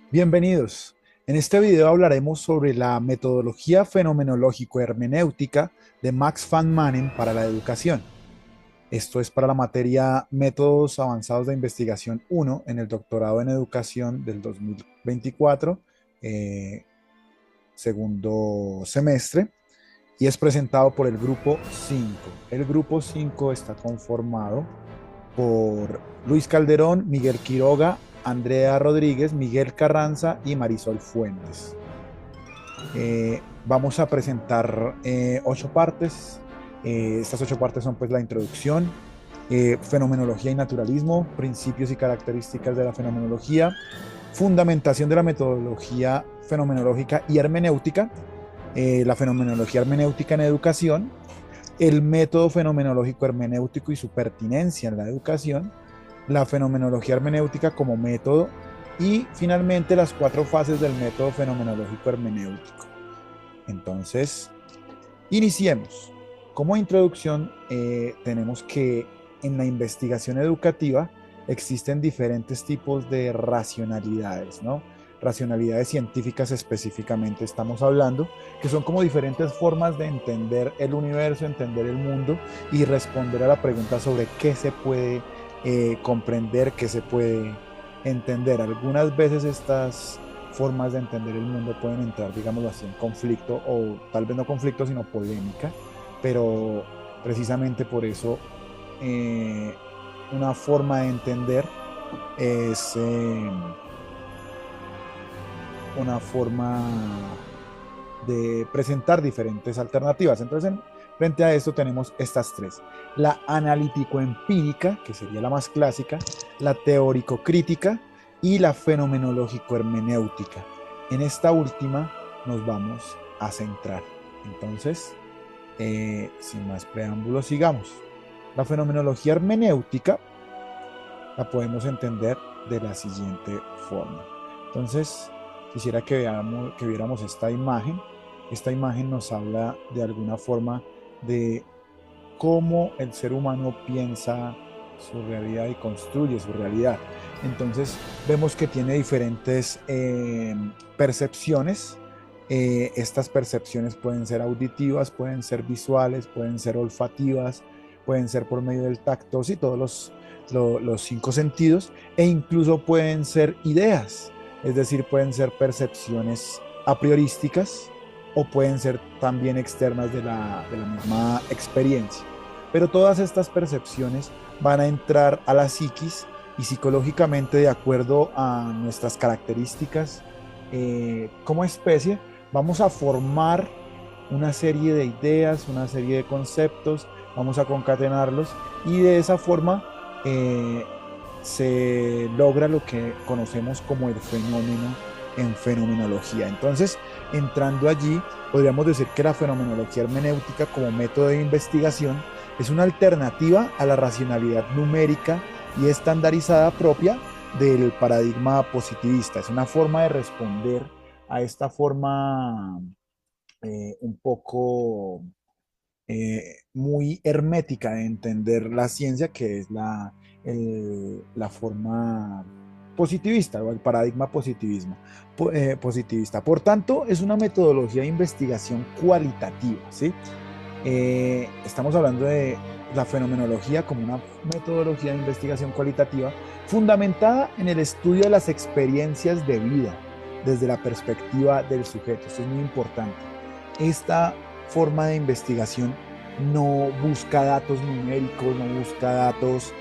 Bienvenidos. En este video hablaremos sobre la metodología fenomenológico-hermenéutica de Max van Manen para la educación. Esto es para la materia Métodos Avanzados de Investigación 1 en el doctorado en educación del 2024, segundo semestre, y es presentado por el grupo 5. El grupo 5 está conformado por Luis Calderón, Miguel Quiroga, Andrea Rodríguez, Miguel Carranza y Marisol Fuentes. Vamos a presentar 8 partes. Estas 8 partes son pues la introducción, fenomenología y naturalismo, principios y características de la fenomenología, fundamentación de la metodología fenomenológica y hermenéutica, la fenomenología hermenéutica en educación, el método fenomenológico hermenéutico y su pertinencia en la educación, la fenomenología hermenéutica como método y finalmente las 4 fases del método fenomenológico hermenéutico. Entonces, iniciemos. Como introducción, tenemos que en la investigación educativa existen diferentes tipos de racionalidades, ¿no? Racionalidades científicas específicamente estamos hablando, que son como diferentes formas de entender el universo, entender el mundo y responder a la pregunta sobre qué se puede comprender, qué se puede entender. Algunas veces estas formas de entender el mundo pueden entrar, digámoslo así, en conflicto, o tal vez no conflicto, sino polémica, pero precisamente por eso eh, una forma de entender es una forma de presentar diferentes alternativas. Entonces, frente a esto tenemos estas 3. La analítico-empírica, que sería la más clásica, la teórico-crítica y la fenomenológico-hermenéutica. En esta última nos vamos a centrar. Entonces, sin más preámbulos, sigamos. La fenomenología hermenéutica la podemos entender de la siguiente forma. Entonces, quisiera que viéramos esta imagen. Esta imagen nos habla de alguna forma de cómo el ser humano piensa su realidad y construye su realidad. Entonces, vemos que tiene diferentes percepciones. Estas percepciones pueden ser auditivas, pueden ser visuales, pueden ser olfativas, pueden ser por medio del tacto, sí, todos los 5 sentidos, e incluso pueden ser ideas, es decir, pueden ser percepciones a priorísticas o pueden ser también externas de la misma experiencia. Pero todas estas percepciones van a entrar a la psiquis y psicológicamente de acuerdo a nuestras características como especie, vamos a formar una serie de ideas, una serie de conceptos, vamos a concatenarlos y de esa forma se logra lo que conocemos como el fenómeno en fenomenología. Entonces, entrando allí, podríamos decir que la fenomenología hermenéutica como método de investigación es una alternativa a la racionalidad numérica y estandarizada propia del paradigma positivista. Es una forma de responder a esta forma un poco muy hermética de entender la ciencia, que es la forma positivista o el paradigma positivista. Por tanto, es una metodología de investigación cualitativa, ¿sí? Estamos hablando de la fenomenología como una metodología de investigación cualitativa fundamentada en el estudio de las experiencias de vida desde la perspectiva del sujeto. Esto es muy importante. Esta forma de investigación no busca datos numéricos, no busca datos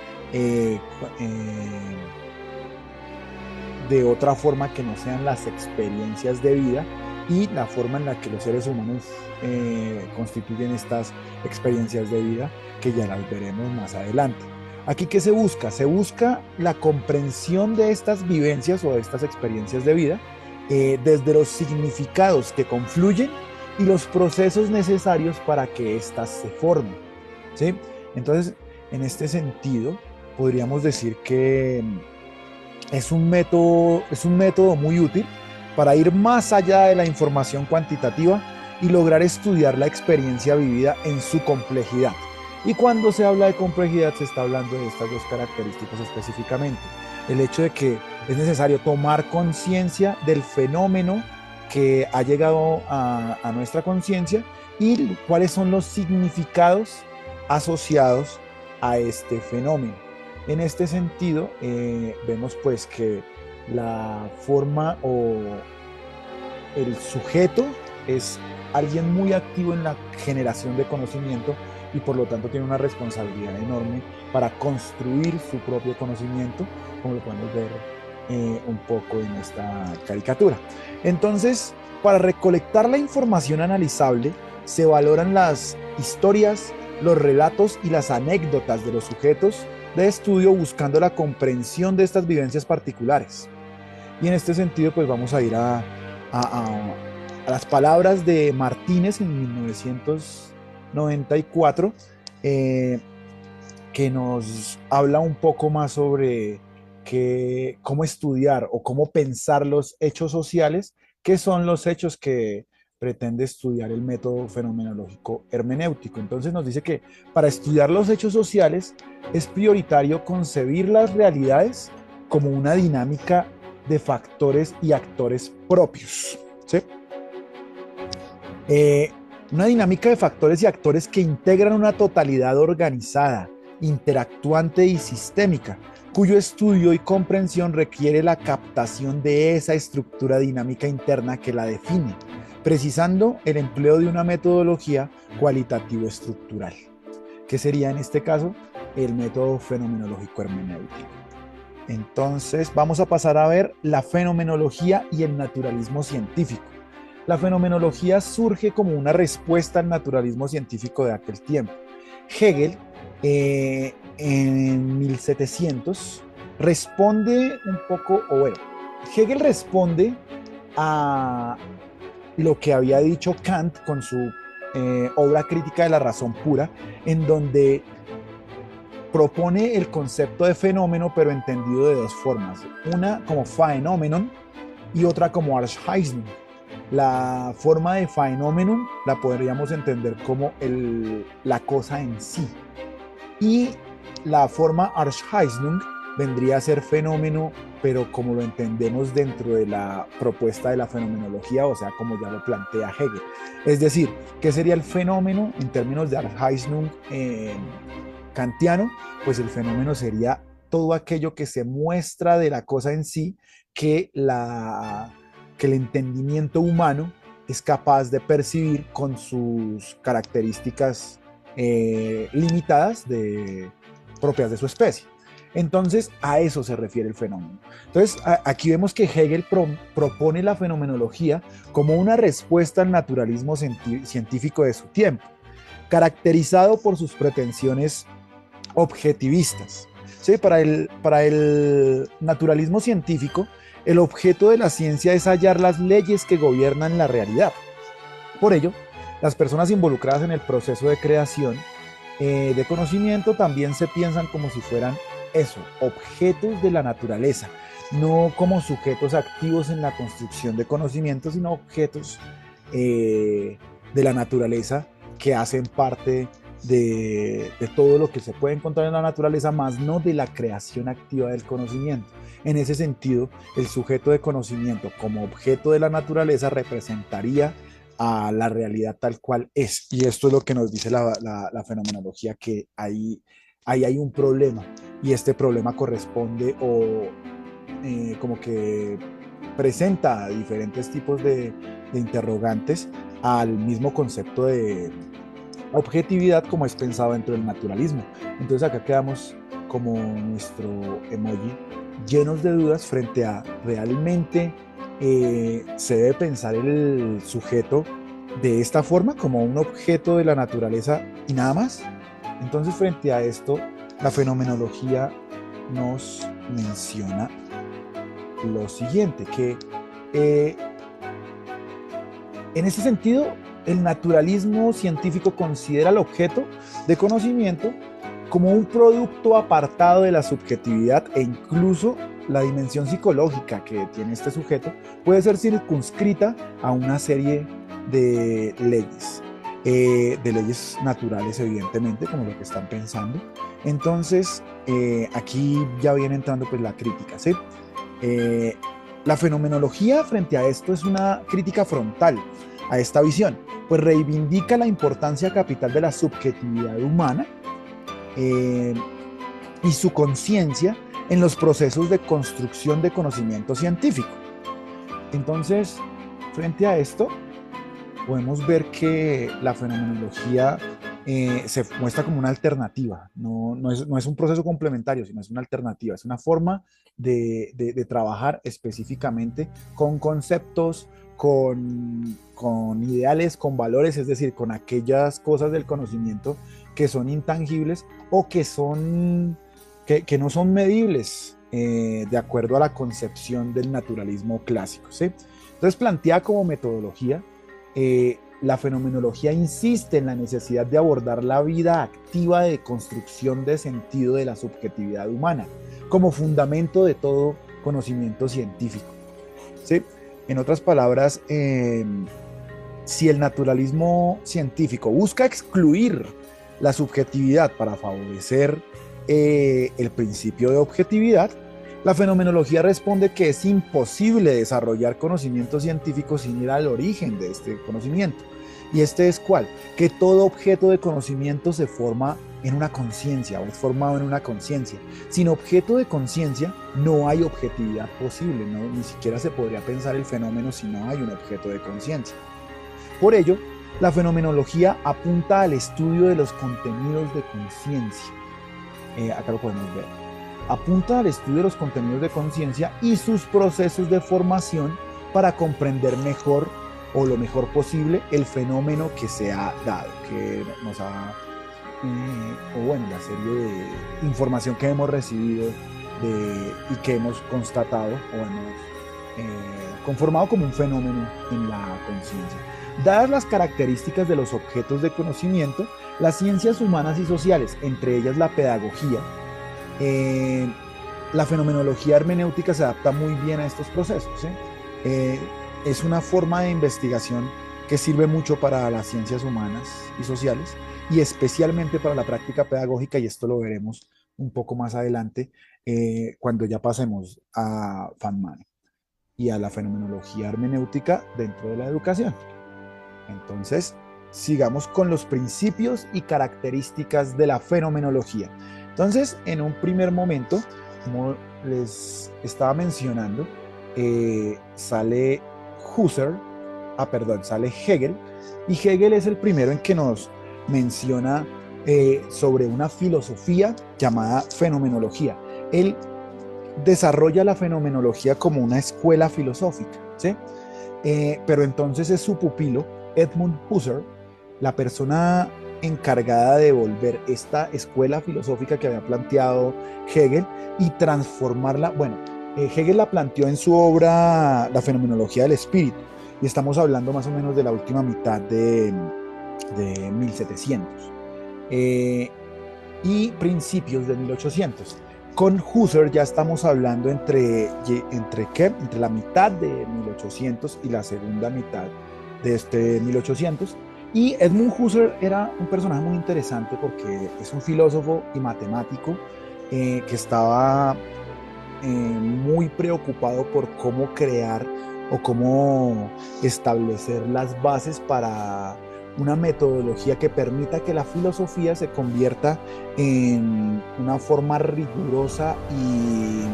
de otra forma que no sean las experiencias de vida y la forma en la que los seres humanos constituyen estas experiencias de vida, que ya las veremos más adelante. Aquí, ¿qué se busca? Se busca la comprensión de estas vivencias o de estas experiencias de vida desde los significados que confluyen y los procesos necesarios para que éstas se formen, ¿sí? Entonces, en este sentido, podríamos decir que es un método muy útil para ir más allá de la información cuantitativa y lograr estudiar la experiencia vivida en su complejidad. Y cuando se habla de complejidad se está hablando de estas dos características específicamente. El hecho de que es necesario tomar conciencia del fenómeno que ha llegado a nuestra conciencia y cuáles son los significados asociados a este fenómeno. En este sentido, vemos pues que la forma o el sujeto es alguien muy activo en la generación de conocimiento y por lo tanto tiene una responsabilidad enorme para construir su propio conocimiento, como lo podemos ver un poco en esta caricatura. Entonces, para recolectar la información analizable, se valoran las historias, los relatos y las anécdotas de los sujetos de estudio buscando la comprensión de estas vivencias particulares. Y en este sentido, pues vamos a ir a las palabras de Martínez en 1994, que nos habla un poco más sobre cómo estudiar o cómo pensar los hechos sociales, que son los hechos que pretende estudiar el método fenomenológico hermenéutico. Entonces nos dice que para estudiar los hechos sociales es prioritario concebir las realidades como una dinámica de factores y actores propios, ¿sí? Una dinámica de factores y actores que integran una totalidad organizada, interactuante y sistémica, cuyo estudio y comprensión requiere la captación de esa estructura dinámica interna que la define, precisando el empleo de una metodología cualitativo-estructural, que sería en este caso el método fenomenológico hermenéutico. Entonces vamos a pasar a ver la fenomenología y el naturalismo científico. La fenomenología surge como una respuesta al naturalismo científico de aquel tiempo. Hegel, en 1700, responde un poco, o bueno, Hegel responde a lo que había dicho Kant con su obra Crítica de la razón pura, en donde propone el concepto de fenómeno, pero entendido de dos formas. Una como Phänomenon y otra como Erscheinung. La forma de Phänomenon la podríamos entender como la cosa en sí. Y la forma Erscheinung vendría a ser fenómeno, pero como lo entendemos dentro de la propuesta de la fenomenología, o sea, como ya lo plantea Hegel. Es decir, ¿qué sería el fenómeno en términos de Erscheinung kantiano? Pues el fenómeno sería todo aquello que se muestra de la cosa en sí, que el entendimiento humano es capaz de percibir con sus características limitadas propias de su especie. Entonces, a eso se refiere el fenómeno. Entonces, aquí vemos que Hegel propone la fenomenología como una respuesta al naturalismo científico de su tiempo, caracterizado por sus pretensiones objetivistas. ¿Sí? Para el naturalismo científico, el objeto de la ciencia es hallar las leyes que gobiernan la realidad. Por ello, las personas involucradas en el proceso de creación de conocimiento también se piensan como si fueran eso, objetos de la naturaleza, no como sujetos activos en la construcción de conocimiento, sino objetos de la naturaleza que hacen parte de todo lo que se puede encontrar en la naturaleza, más no de la creación activa del conocimiento. En ese sentido, el sujeto de conocimiento como objeto de la naturaleza representaría a la realidad tal cual es. Y esto es lo que nos dice la fenomenología, que ahí hay un problema, y este problema corresponde como que presenta diferentes tipos de interrogantes al mismo concepto de objetividad como es pensado dentro del naturalismo. Entonces acá quedamos como nuestro emoji llenos de dudas frente a realmente se debe pensar el sujeto de esta forma como un objeto de la naturaleza y nada más. Entonces frente a esto la fenomenología nos menciona lo siguiente, que en ese sentido el naturalismo científico considera el objeto de conocimiento como un producto apartado de la subjetividad, e incluso la dimensión psicológica que tiene este sujeto puede ser circunscrita a una serie de leyes. de leyes naturales, evidentemente, como lo que están pensando. Entonces, aquí ya viene entrando pues la crítica, ¿sí? Eh, la fenomenología frente a esto es una crítica frontal a esta visión, pues reivindica la importancia capital de la subjetividad humana eh, y su conciencia en los procesos de construcción de conocimiento científico. Entonces, frente a esto, podemos ver que la fenomenología se muestra como una alternativa, no es un proceso complementario, sino es una alternativa, es una forma de trabajar específicamente con conceptos, con ideales, con valores, es decir, con aquellas cosas del conocimiento que son intangibles o que no son medibles de acuerdo a la concepción del naturalismo clásico, ¿sí? Entonces plantea como metodología la fenomenología insiste en la necesidad de abordar la vida activa de construcción de sentido de la subjetividad humana como fundamento de todo conocimiento científico. ¿Sí? En otras palabras, si el naturalismo científico busca excluir la subjetividad para favorecer el principio de objetividad, la fenomenología responde que es imposible desarrollar conocimiento científico sin ir al origen de este conocimiento. ¿Y este es cuál? Que todo objeto de conocimiento se forma en una conciencia o es formado en una conciencia. Sin objeto de conciencia no hay objetividad posible, ¿no? Ni siquiera se podría pensar el fenómeno si no hay un objeto de conciencia. Por ello, la fenomenología apunta al estudio de los contenidos de conciencia. Acá lo podemos ver. Apunta al estudio de los contenidos de conciencia y sus procesos de formación para comprender mejor o lo mejor posible el fenómeno que se ha dado, que nos ha, o bueno, la serie de información que hemos recibido y que hemos constatado o hemos conformado como un fenómeno en la conciencia. Dadas las características de los objetos de conocimiento, las ciencias humanas y sociales, entre ellas la pedagogía, la fenomenología hermenéutica se adapta muy bien a estos procesos. Es una forma de investigación que sirve mucho para las ciencias humanas y sociales y especialmente para la práctica pedagógica, y esto lo veremos un poco más adelante cuando ya pasemos a Feynman y a la fenomenología hermenéutica dentro de la educación. Entonces, sigamos con los principios y características de la fenomenología. Entonces, en un primer momento, como les estaba mencionando, sale sale Hegel, y Hegel es el primero en que nos menciona sobre una filosofía llamada fenomenología. Él desarrolla la fenomenología como una escuela filosófica, ¿sí? Pero entonces es su pupilo, Edmund Husserl, la persona encargada de volver esta escuela filosófica que había planteado Hegel y transformarla. Bueno, Hegel la planteó en su obra La fenomenología del espíritu, y estamos hablando más o menos de la última mitad de 1700 y principios de 1800. Con Husserl ya estamos hablando entre la mitad de 1800 y la segunda mitad de este 1800. Y Edmund Husserl era un personaje muy interesante porque es un filósofo y matemático que estaba muy preocupado por cómo crear o cómo establecer las bases para una metodología que permita que la filosofía se convierta en una forma rigurosa de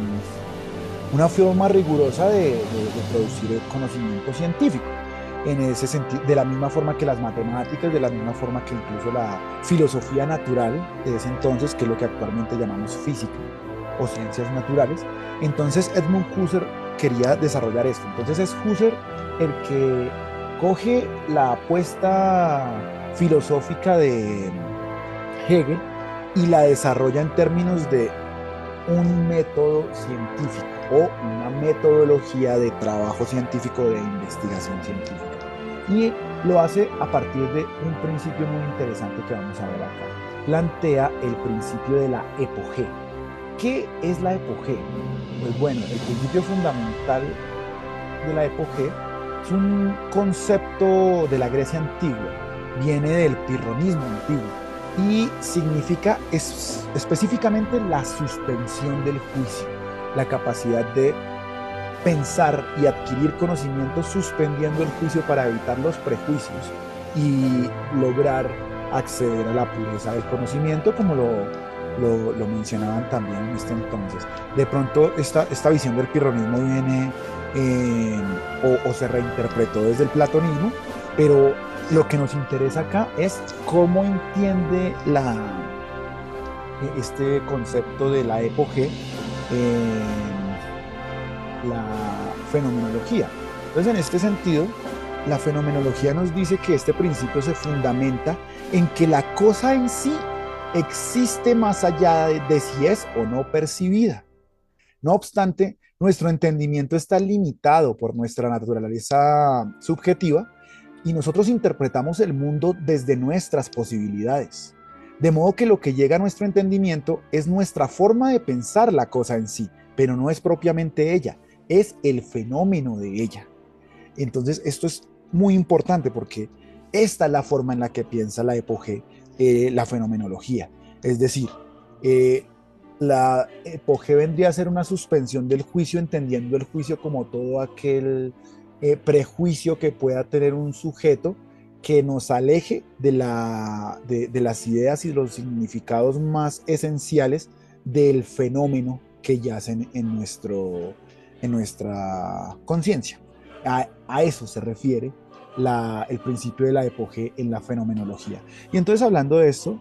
producir el conocimiento científico. En ese sentido, de la misma forma que las matemáticas, de la misma forma que incluso la filosofía natural de ese entonces, que es lo que actualmente llamamos física o ciencias naturales. Entonces Edmund Husserl quería desarrollar esto. Entonces es Husserl el que coge la apuesta filosófica de Hegel y la desarrolla en términos de un método científico o una metodología de trabajo científico, de investigación científica. Y lo hace a partir de un principio muy interesante que vamos a ver acá. Plantea el principio de la epogé. ¿Qué es la epogé? Pues bueno, el principio fundamental de la epogé es un concepto de la Grecia antigua viene del pirronismo antiguo y significa específicamente la suspensión del juicio, la capacidad de pensar y adquirir conocimiento suspendiendo el juicio para evitar los prejuicios y lograr acceder a la pureza del conocimiento, como lo mencionaban también en este entonces. De pronto esta visión del pirronismo viene o se reinterpretó desde el platonismo, pero lo que nos interesa acá es cómo entiende este concepto de la epogé la fenomenología. Entonces, en este sentido, la fenomenología nos dice que este principio se fundamenta en que la cosa en sí existe más allá de si es o no percibida. No obstante, nuestro entendimiento está limitado por nuestra naturaleza subjetiva y nosotros interpretamos el mundo desde nuestras posibilidades. De modo que lo que llega a nuestro entendimiento es nuestra forma de pensar la cosa en sí, pero no es propiamente ella, es el fenómeno de ella. Entonces, esto es muy importante porque esta es la forma en la que piensa la epogé, la fenomenología. Es decir, la epogé vendría a ser una suspensión del juicio, entendiendo el juicio como todo aquel prejuicio que pueda tener un sujeto que nos aleje de las ideas y los significados más esenciales del fenómeno que yacen en nuestra conciencia. A eso se refiere el principio de la epogé en la fenomenología. Y entonces, hablando de esto,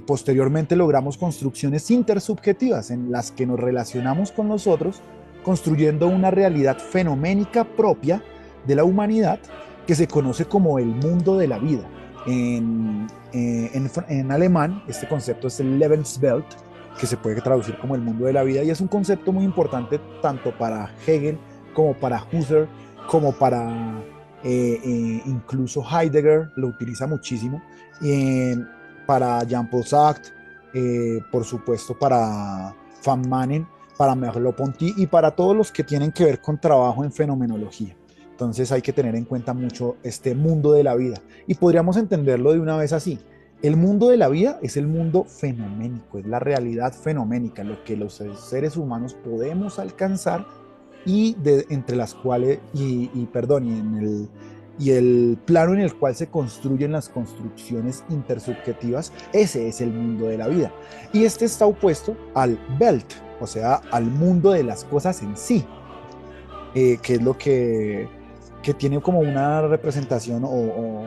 posteriormente logramos construcciones intersubjetivas en las que nos relacionamos con los otros, construyendo una realidad fenoménica propia de la humanidad que se conoce como el mundo de la vida. En alemán, este concepto es el Lebenswelt, que se puede traducir como el mundo de la vida, y es un concepto muy importante tanto para Hegel como para Husserl, como para incluso Heidegger, lo utiliza muchísimo, para Jean-Paul Sartre, por supuesto para Van Manen, para Merleau-Ponty y para todos los que tienen que ver con trabajo en fenomenología. Entonces hay que tener en cuenta mucho este mundo de la vida y podríamos entenderlo de una vez así. El mundo de la vida es el mundo fenoménico, es la realidad fenoménica, lo que los seres humanos podemos alcanzar y entre las cuales, y el plano en el cual se construyen las construcciones intersubjetivas, ese es el mundo de la vida. Y este está opuesto al Welt, o sea, al mundo de las cosas en sí, que es lo que tiene como una representación o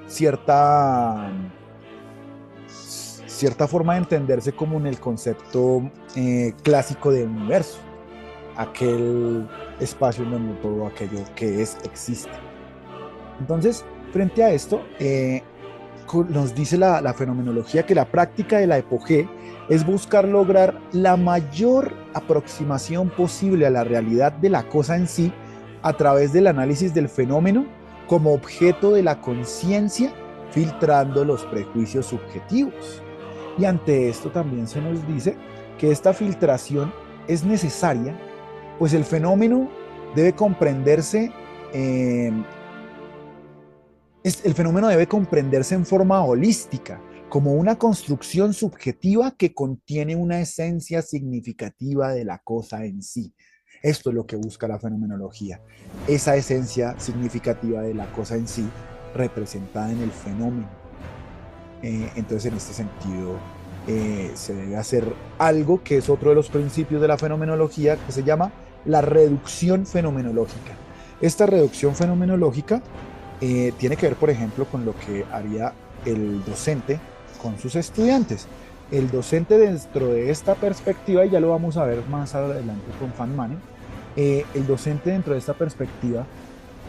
cierta forma de entenderse como en el concepto clásico de universo, aquel espacio en donde todo aquello que existe. Entonces, frente a esto, nos dice la fenomenología que la práctica de la epogé es buscar lograr la mayor aproximación posible a la realidad de la cosa en sí a través del análisis del fenómeno como objeto de la conciencia, filtrando los prejuicios subjetivos. Y ante esto también se nos dice que esta filtración es necesaria, pues el fenómeno debe comprenderse en forma holística, como una construcción subjetiva que contiene una esencia significativa de la cosa en sí. Esto es lo que busca la fenomenología, esa esencia significativa de la cosa en sí, representada en el fenómeno. Entonces, en este sentido, se debe hacer algo que es otro de los principios de la fenomenología, que se llama la reducción fenomenológica. Esta reducción fenomenológica tiene que ver, por ejemplo, con lo que haría el docente con sus estudiantes. El docente, dentro de esta perspectiva, y ya lo vamos a ver más adelante con Van Manen, el docente dentro de esta perspectiva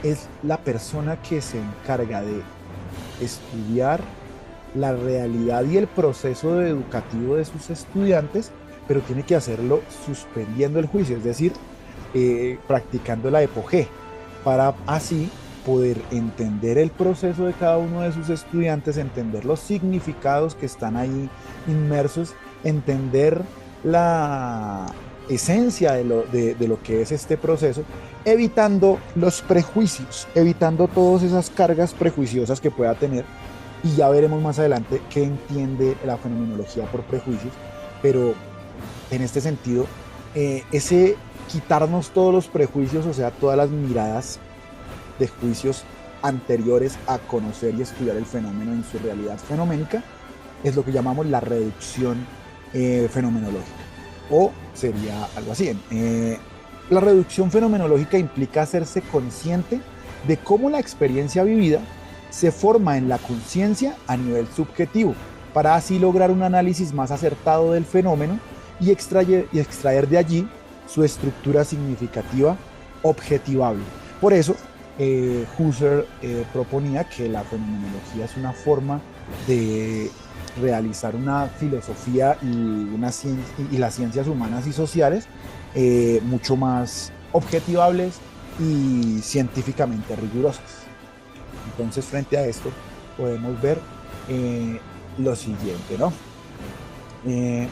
es la persona que se encarga de estudiar la realidad y el proceso educativo de sus estudiantes, pero tiene que hacerlo suspendiendo el juicio, es decir, practicando la epogé, para así poder entender el proceso de cada uno de sus estudiantes, entender los significados que están ahí inmersos, entender la esencia de lo que es este proceso evitando los prejuicios, evitando todas esas cargas prejuiciosas que pueda tener. Y ya veremos más adelante qué entiende la fenomenología por prejuicios, pero en este sentido, ese quitarnos todos los prejuicios, o sea, todas las miradas de juicios anteriores a conocer y estudiar el fenómeno en su realidad fenoménica, es lo que llamamos la reducción fenomenológica, o sería algo así. La reducción fenomenológica implica hacerse consciente de cómo la experiencia vivida se forma en la conciencia a nivel subjetivo, para así lograr un análisis más acertado del fenómeno y extraer de allí su estructura significativa objetivable. Por eso, Husserl proponía que la fenomenología es una forma de realizar una filosofía y las ciencias humanas y sociales mucho más objetivables y científicamente rigurosas. Entonces, frente a esto, podemos ver lo siguiente, ¿no? Eh,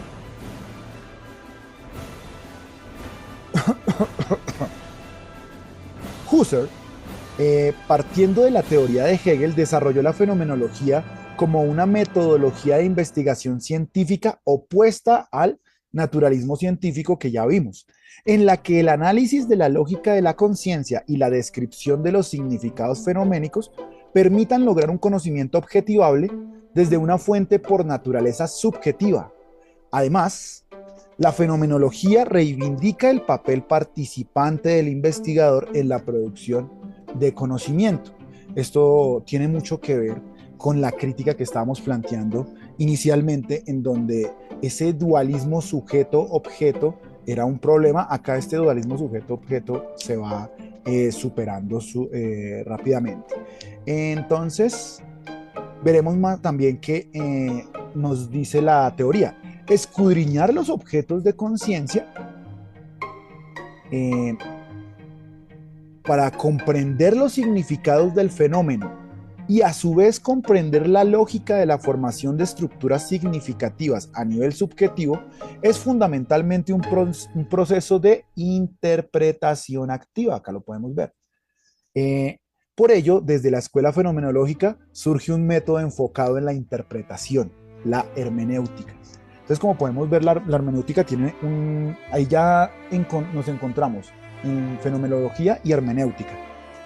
Husserl, partiendo de la teoría de Hegel, desarrolló la fenomenología como una metodología de investigación científica opuesta al naturalismo científico que ya vimos, en la que el análisis de la lógica de la conciencia y la descripción de los significados fenoménicos permitan lograr un conocimiento objetivable desde una fuente por naturaleza subjetiva. Además, la fenomenología reivindica el papel participante del investigador en la producción de conocimiento. Esto tiene mucho que ver con la crítica que estábamos planteando inicialmente, en donde ese dualismo sujeto-objeto era un problema. Acá este dualismo sujeto-objeto se va superando rápidamente. Entonces, veremos más también que nos dice la teoría. Escudriñar los objetos de conciencia eh, para comprender los significados del fenómeno y a su vez comprender la lógica de la formación de estructuras significativas a nivel subjetivo es fundamentalmente un proceso de interpretación activa. Acá lo podemos ver. Por ello, desde la escuela fenomenológica surge un método enfocado en la interpretación, la hermenéutica. Entonces, como podemos ver, la hermenéutica tiene ahí ya nos encontramos en fenomenología y hermenéutica.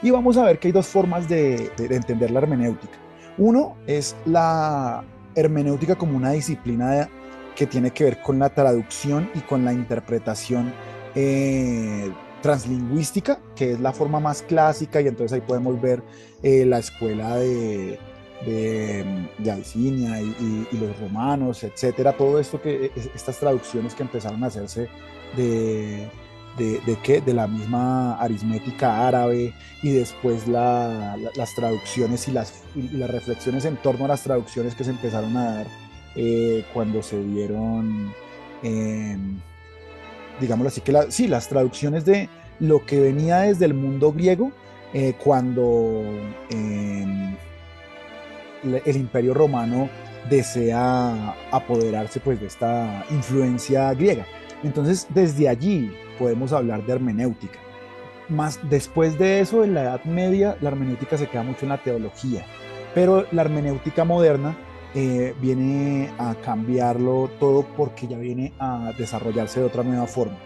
Y vamos a ver que hay dos formas de entender la hermenéutica. Uno es la hermenéutica como una disciplina que tiene que ver con la traducción y con la interpretación translingüística, que es la forma más clásica, y entonces ahí podemos ver la escuela de Abisinia y los romanos, etcétera, todo esto estas traducciones que empezaron a hacerse de la misma aritmética árabe, y después las traducciones y las reflexiones en torno a las traducciones que se empezaron a dar cuando se dieron, digámoslo así, sí, las traducciones de lo que venía desde el mundo griego cuando el Imperio Romano desea apoderarse pues de esta influencia griega. Entonces, desde allí podemos hablar de hermenéutica. Más después de eso, en la Edad Media, la hermenéutica se queda mucho en la teología, pero la hermenéutica moderna viene a cambiarlo todo porque ya viene a desarrollarse de otra nueva forma.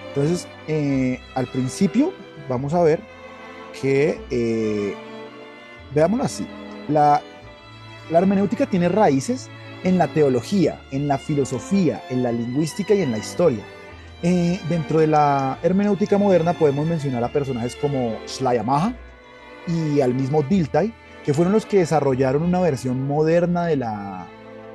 Entonces, al principio, vamos a ver que, veámoslo así, la hermenéutica tiene raíces en la teología, en la filosofía, en la lingüística y en la historia. Dentro de la hermenéutica moderna podemos mencionar a personajes como Schleiermacher y al mismo Dilthey, que fueron los que desarrollaron una versión moderna de la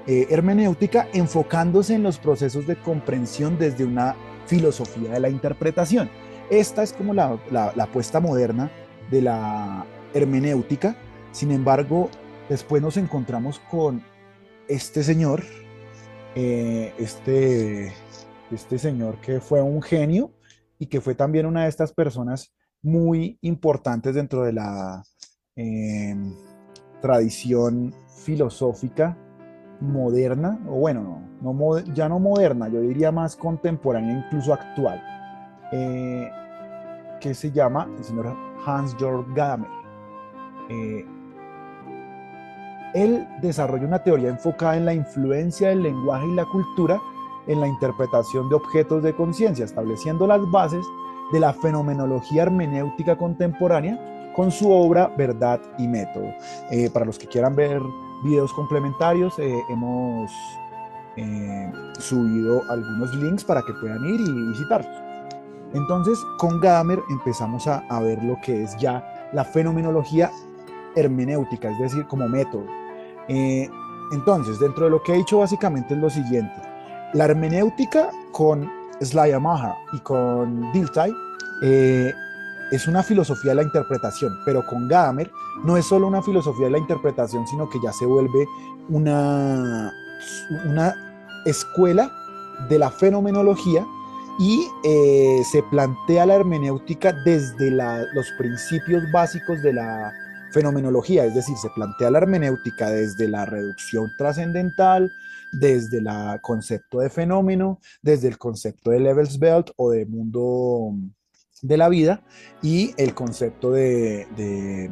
hermenéutica, enfocándose en los procesos de comprensión desde una filosofía de la interpretación. Esta es como la apuesta moderna de la hermenéutica. Sin embargo, después nos encontramos con este señor, este señor que fue un genio y que fue también una de estas personas muy importantes dentro de la tradición filosófica moderna, o bueno, ya no moderna, yo diría más contemporánea, incluso actual, eh, que se llama el señor Hans-Georg Gadamer. Eh, Él desarrolla una teoría enfocada en la influencia del lenguaje y la cultura en la interpretación de objetos de conciencia, estableciendo las bases de la fenomenología hermenéutica contemporánea con su obra Verdad y Método. Para los que quieran ver videos complementarios, hemos subido algunos links para que puedan ir y visitarlos. Entonces, con Gadamer empezamos a ver lo que es ya la fenomenología hermenéutica, es decir, como método. Eh, entonces, dentro de lo que he dicho básicamente es lo siguiente. La hermenéutica con Schleiermacher y con Dilthey es una filosofía de la interpretación, pero con Gadamer no es solo una filosofía de la interpretación, sino que ya se vuelve una escuela de la fenomenología y se plantea la hermenéutica desde los principios básicos de la fenomenología, es decir, se plantea la hermenéutica desde la reducción trascendental, desde el concepto de fenómeno, desde el concepto de Lebenswelt o de mundo de la vida y el concepto de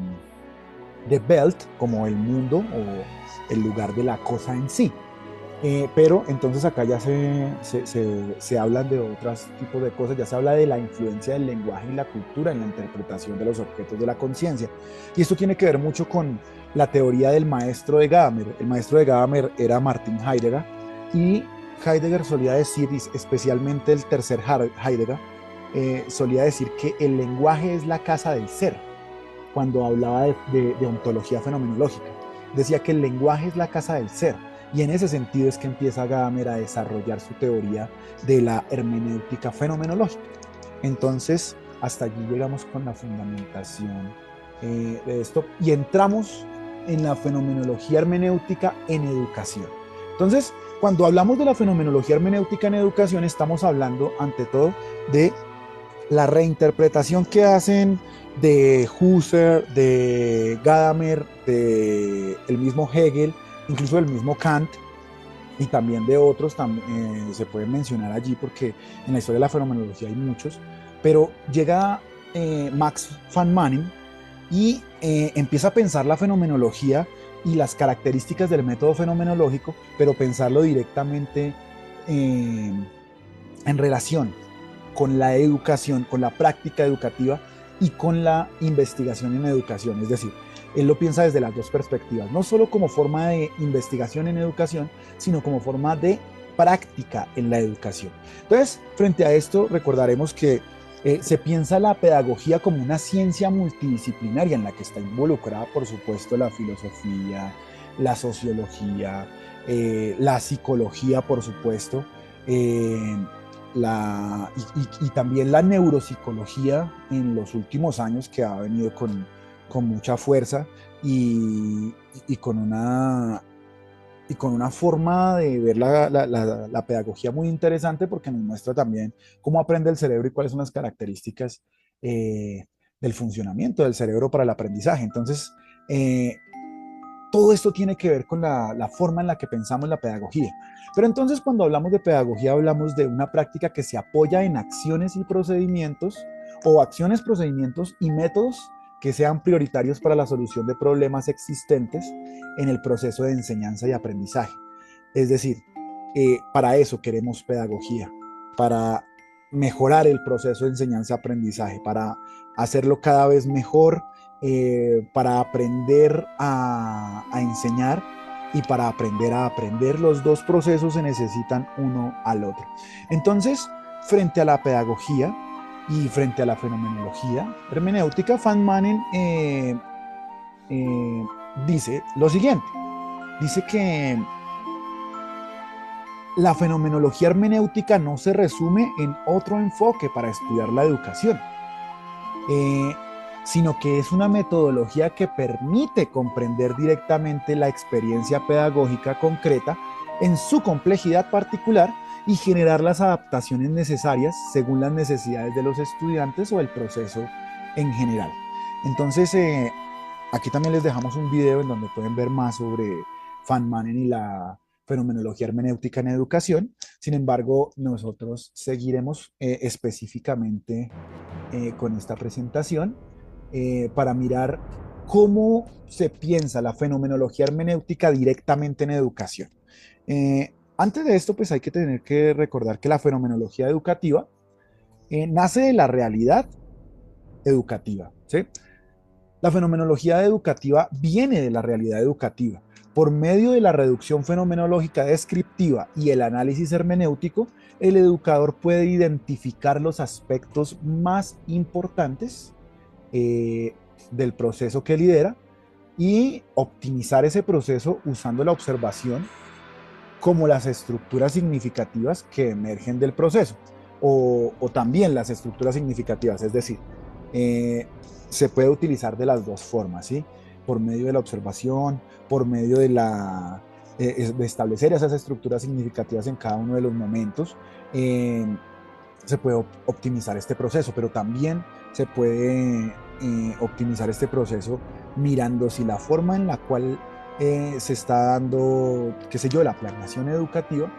Welt como el mundo o el lugar de la cosa en sí. Pero entonces acá ya se hablan de otros tipos de cosas, ya se habla de la influencia del lenguaje y la cultura en la interpretación de los objetos de la conciencia. Y esto tiene que ver mucho con la teoría del maestro de Gadamer. El maestro de Gadamer era Martin Heidegger y Heidegger solía decir, especialmente el tercer Heidegger, solía decir que el lenguaje es la casa del ser, cuando hablaba de ontología fenomenológica. Decía que el lenguaje es la casa del ser. Y en ese sentido es que empieza Gadamer a desarrollar su teoría de la hermenéutica fenomenológica. Entonces, hasta allí llegamos con la fundamentación de esto y entramos en la fenomenología hermenéutica en educación. Entonces, cuando hablamos de la fenomenología hermenéutica en educación, estamos hablando ante todo de la reinterpretación que hacen de Husserl, de Gadamer, de el mismo Hegel, incluso del mismo Kant y también de otros, se pueden mencionar allí porque en la historia de la fenomenología hay muchos, pero llega Max van Manen y empieza a pensar la fenomenología y las características del método fenomenológico, pero pensarlo directamente en relación con la educación, con la práctica educativa y con la investigación en educación. Es decir, él lo piensa desde las dos perspectivas, no solo como forma de investigación en educación, sino como forma de práctica en la educación. Entonces, frente a esto, recordaremos que se piensa la pedagogía como una ciencia multidisciplinaria en la que está involucrada, por supuesto, la filosofía, la sociología, la psicología, por supuesto, y también la neuropsicología en los últimos años que ha venido con mucha fuerza y con una forma de ver la pedagogía muy interesante porque nos muestra también cómo aprende el cerebro y cuáles son las características del funcionamiento del cerebro para el aprendizaje. Entonces, todo esto tiene que ver con la forma en la que pensamos la pedagogía. Pero entonces cuando hablamos de pedagogía hablamos de una práctica que se apoya en acciones y procedimientos o acciones, procedimientos y métodos que sean prioritarios para la solución de problemas existentes en el proceso de enseñanza y aprendizaje. Es decir, para eso queremos pedagogía, para mejorar el proceso de enseñanza-aprendizaje, para hacerlo cada vez mejor, para aprender a enseñar y para aprender a aprender. Los dos procesos se necesitan uno al otro. Entonces, frente a la pedagogía y frente a la fenomenología hermenéutica, Van Manen dice lo siguiente. Dice que la fenomenología hermenéutica no se resume en otro enfoque para estudiar la educación, sino que es una metodología que permite comprender directamente la experiencia pedagógica concreta en su complejidad particular y generar las adaptaciones necesarias según las necesidades de los estudiantes o el proceso en general. Entonces, aquí también les dejamos un video en donde pueden ver más sobre Van Manen y la fenomenología hermenéutica en educación. Sin embargo, nosotros seguiremos específicamente con esta presentación para mirar cómo se piensa la fenomenología hermenéutica directamente en educación. Antes de esto, pues hay que tener que recordar que la fenomenología educativa nace de la realidad educativa, ¿sí? La fenomenología educativa viene de la realidad educativa. Por medio de la reducción fenomenológica descriptiva y el análisis hermenéutico, el educador puede identificar los aspectos más importantes eh, del proceso que lidera y optimizar ese proceso usando la observación como las estructuras significativas que emergen del proceso o también las estructuras significativas, es decir, eh, se puede utilizar de las dos formas, ¿sí? Por medio de la observación, por medio de establecer esas estructuras significativas en cada uno de los momentos, eh, se puede optimizar este proceso, pero también se puede optimizar este proceso mirando si la forma en la cual se está dando, qué sé yo, la planeación educativa,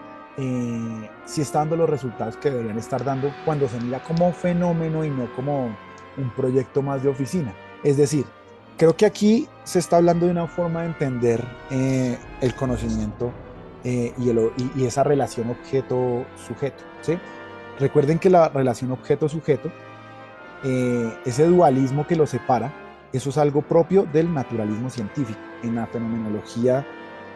si está dando los resultados que deberían estar dando cuando se mira como fenómeno y no como un proyecto más de oficina. Es decir, creo que aquí se está hablando de una forma de entender el conocimiento y esa relación objeto-sujeto, ¿sí? Recuerden que la relación objeto-sujeto, ese dualismo que lo separa, eso es algo propio del naturalismo científico. En la fenomenología,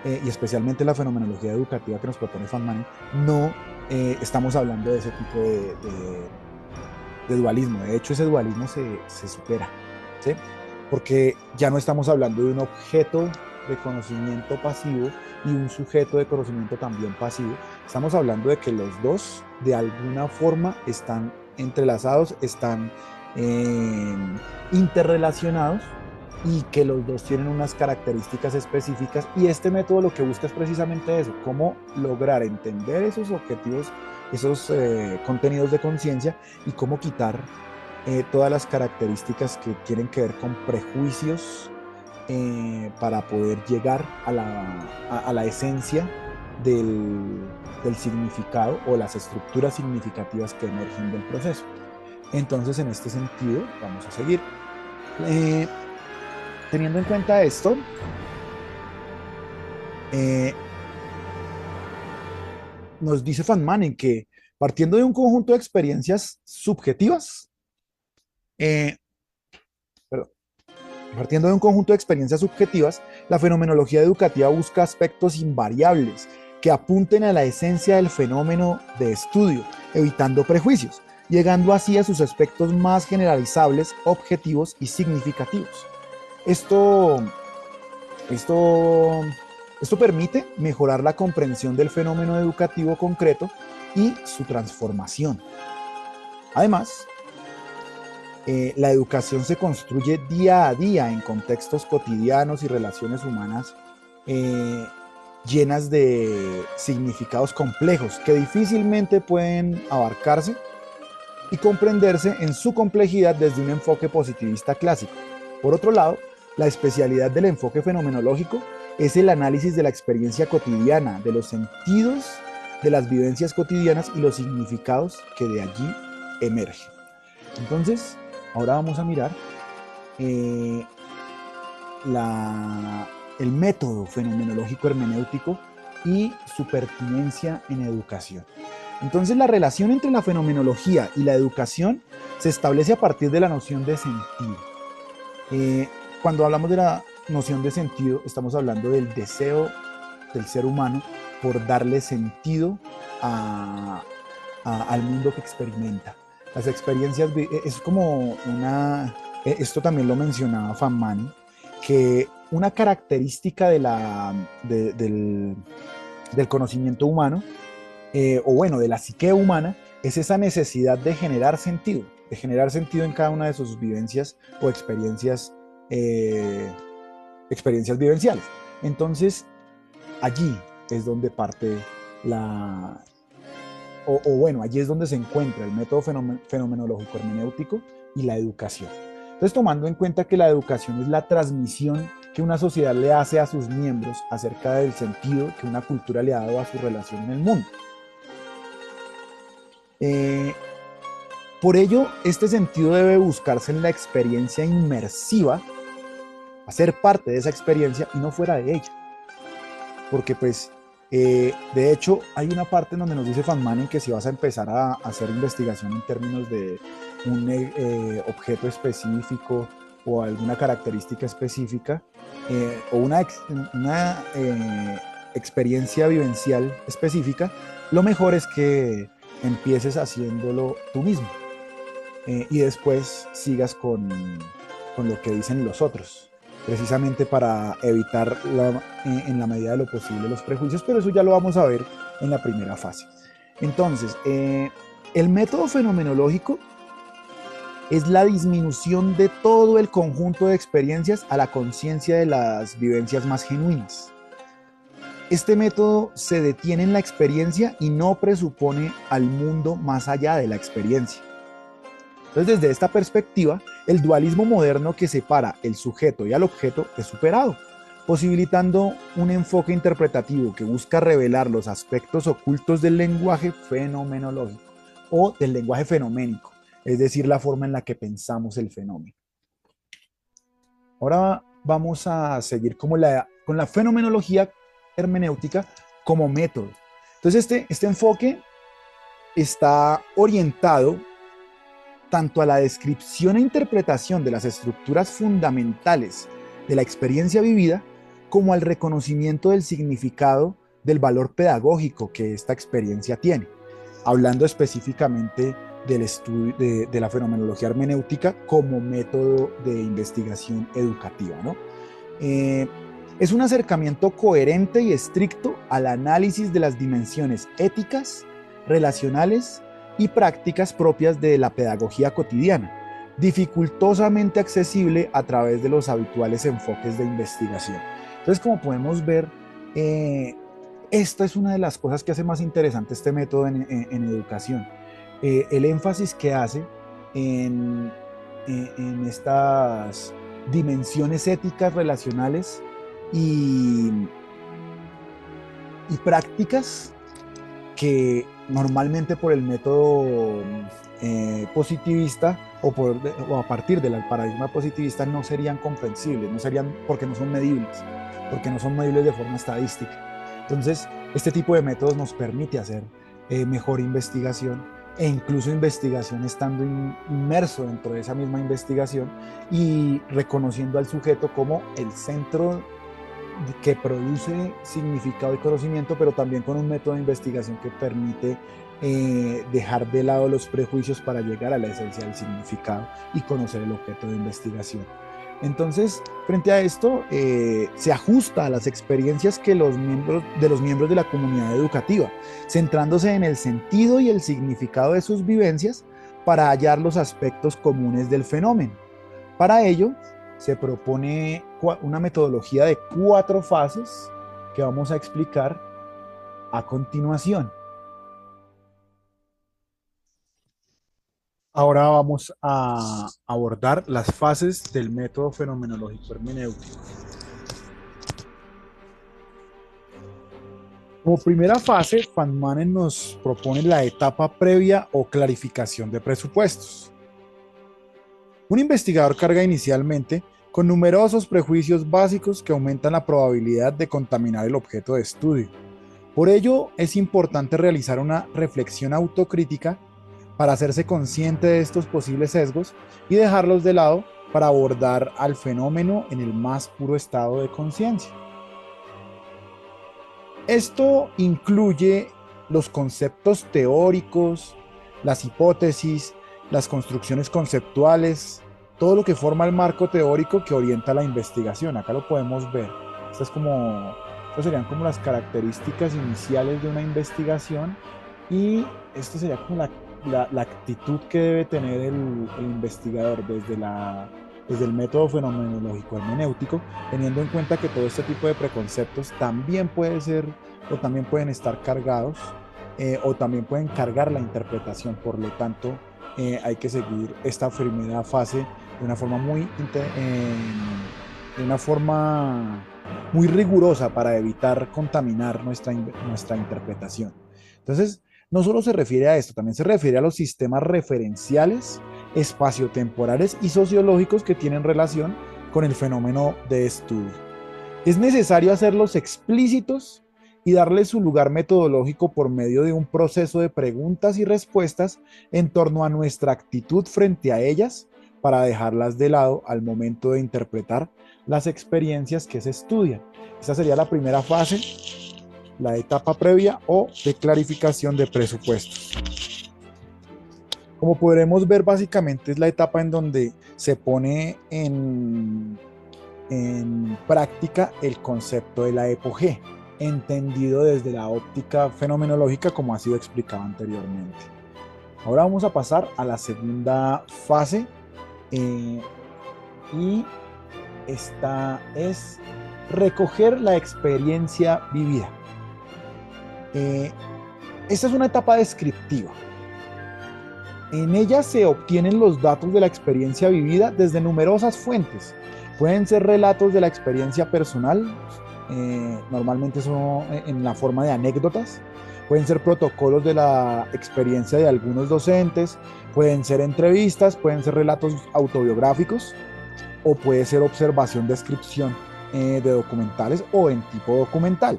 y especialmente la fenomenología educativa que nos propone Feynman, no estamos hablando de ese tipo de dualismo. De hecho, ese dualismo se supera, ¿sí? Porque ya no estamos hablando de un objeto de conocimiento pasivo y un sujeto de conocimiento también pasivo. Estamos hablando de que los dos de alguna forma están entrelazados, están eh, interrelacionados y que los dos tienen unas características específicas, y este método lo que busca es precisamente eso, cómo lograr entender esos objetivos, esos contenidos de conciencia, y cómo quitar todas las características que tienen que ver con prejuicios para poder llegar a la esencia del significado o las estructuras significativas que emergen del proceso. Entonces, en este sentido, vamos a seguir. Eh, Teniendo en cuenta esto, eh, nos dice Feynman en que partiendo de un conjunto de experiencias subjetivas, eh, perdón, partiendo de un conjunto de experiencias subjetivas, la fenomenología educativa busca aspectos invariables que apunten a la esencia del fenómeno de estudio, evitando prejuicios, llegando así a sus aspectos más generalizables, objetivos y significativos. Esto, esto, esto permite mejorar la comprensión del fenómeno educativo concreto y su transformación. Además, la educación se construye día a día en contextos cotidianos y relaciones humanas eh, llenas de significados complejos que difícilmente pueden abarcarse y comprenderse en su complejidad desde un enfoque positivista clásico. Por otro lado, la especialidad del enfoque fenomenológico es el análisis de la experiencia cotidiana, de los sentidos, de las vivencias cotidianas y los significados que de allí emergen. Entonces, ahora vamos a mirar eh, el método fenomenológico hermenéutico y su pertinencia en educación. Entonces, la relación entre la fenomenología y la educación se establece a partir de la noción de sentido. Cuando hablamos de la noción de sentido, estamos hablando del deseo del ser humano por darle sentido al mundo que experimenta. Las experiencias, es como esto también lo mencionaba Feynman, que una característica del conocimiento humano, o bueno, de la psique humana, es esa necesidad de generar sentido en cada una de sus vivencias o experiencias vivenciales. Entonces, allí es donde parte bueno, allí es donde se encuentra el método fenomenológico hermenéutico y la educación. Entonces, tomando en cuenta que la educación es la transmisión que una sociedad le hace a sus miembros acerca del sentido que una cultura le ha dado a su relación en el mundo. Por ello, este sentido debe buscarse en la experiencia inmersiva, hacer parte de esa experiencia y no fuera de ella. Porque pues, de hecho, hay una parte en donde nos dice Van Manen que si vas a empezar a hacer investigación en términos de un objeto específico o alguna característica específica, o una experiencia vivencial específica, lo mejor es que empieces haciéndolo tú mismo, y después sigas con lo que dicen los otros, precisamente para evitar en la medida de lo posible los prejuicios, pero eso ya lo vamos a ver en la primera fase. Entonces, el método fenomenológico es la disminución de todo el conjunto de experiencias a la conciencia de las vivencias más genuinas. Este método se detiene en la experiencia y no presupone al mundo más allá de la experiencia. Entonces, desde esta perspectiva, el dualismo moderno que separa el sujeto y al objeto es superado, posibilitando un enfoque interpretativo que busca revelar los aspectos ocultos del lenguaje fenomenológico o del lenguaje fenoménico, es decir, la forma en la que pensamos el fenómeno. Ahora vamos a seguir con la fenomenología hermenéutica como método. Entonces, este enfoque está orientado tanto a la descripción e interpretación de las estructuras fundamentales de la experiencia vivida, como al reconocimiento del significado del valor pedagógico que esta experiencia tiene, hablando específicamente del estudio de la fenomenología hermenéutica como método de investigación educativa, ¿no? Es un acercamiento coherente y estricto al análisis de las dimensiones éticas, relacionales y prácticas propias de la pedagogía cotidiana, dificultosamente accesible a través de los habituales enfoques de investigación. Entonces, como podemos ver, esta es una de las cosas que hace más interesante este método en educación. El énfasis que hace en estas dimensiones éticas, relacionales y prácticas que normalmente por el método positivista o a partir del paradigma positivista no serían comprensibles, no serían porque no son medibles de forma estadística. Entonces, este tipo de métodos nos permite hacer mejor investigación e incluso investigación estando inmerso dentro de esa misma investigación y reconociendo al sujeto como el centro que produce significado y conocimiento, pero también con un método de investigación que permite dejar de lado los prejuicios para llegar a la esencia del significado y conocer el objeto de investigación. Entonces, frente a esto, se ajusta a las experiencias que los miembros de la comunidad educativa, centrándose en el sentido y el significado de sus vivencias para hallar los aspectos comunes del fenómeno. Para ello, se propone una metodología de 4 fases que vamos a explicar a continuación. Ahora vamos a abordar las fases del método fenomenológico hermenéutico. Como primera fase, Van Manen nos propone la etapa previa o clarificación de presupuestos. Un investigador carga inicialmente con numerosos prejuicios básicos que aumentan la probabilidad de contaminar el objeto de estudio. Por ello, es importante realizar una reflexión autocrítica para hacerse consciente de estos posibles sesgos y dejarlos de lado para abordar al fenómeno en el más puro estado de conciencia. Esto incluye los conceptos teóricos, las hipótesis, las construcciones conceptuales, todo lo que forma el marco teórico que orienta la investigación. Acá lo podemos ver. Estas serían como las características iniciales de una investigación, y esto sería como la actitud que debe tener el investigador desde el método fenomenológico hermenéutico, teniendo en cuenta que todo este tipo de preconceptos también pueden estar cargados, o también pueden cargar la interpretación. Por lo tanto, hay que seguir esta primera fase de una forma muy rigurosa para evitar contaminar nuestra interpretación. Entonces, no solo se refiere a esto, también se refiere a los sistemas referenciales, espaciotemporales y sociológicos que tienen relación con el fenómeno de estudio. Es necesario hacerlos explícitos y darle su lugar metodológico por medio de un proceso de preguntas y respuestas en torno a nuestra actitud frente a ellas para dejarlas de lado al momento de interpretar las experiencias que se estudian. Esta sería la primera fase, la etapa previa o de clarificación de presupuestos. Como podremos ver, básicamente es la etapa en donde se pone en práctica el concepto de la EPOG, entendido desde la óptica fenomenológica como ha sido explicado anteriormente. Ahora vamos a pasar a la segunda fase y esta es recoger la experiencia vivida. Esta es una etapa descriptiva. En ella se obtienen los datos de la experiencia vivida desde numerosas fuentes. Pueden ser relatos de la experiencia personal, normalmente son en la forma de anécdotas. Pueden ser protocolos de la experiencia de algunos docentes, pueden ser entrevistas, pueden ser relatos autobiográficos o puede ser observación, descripción de documentales o en tipo documental.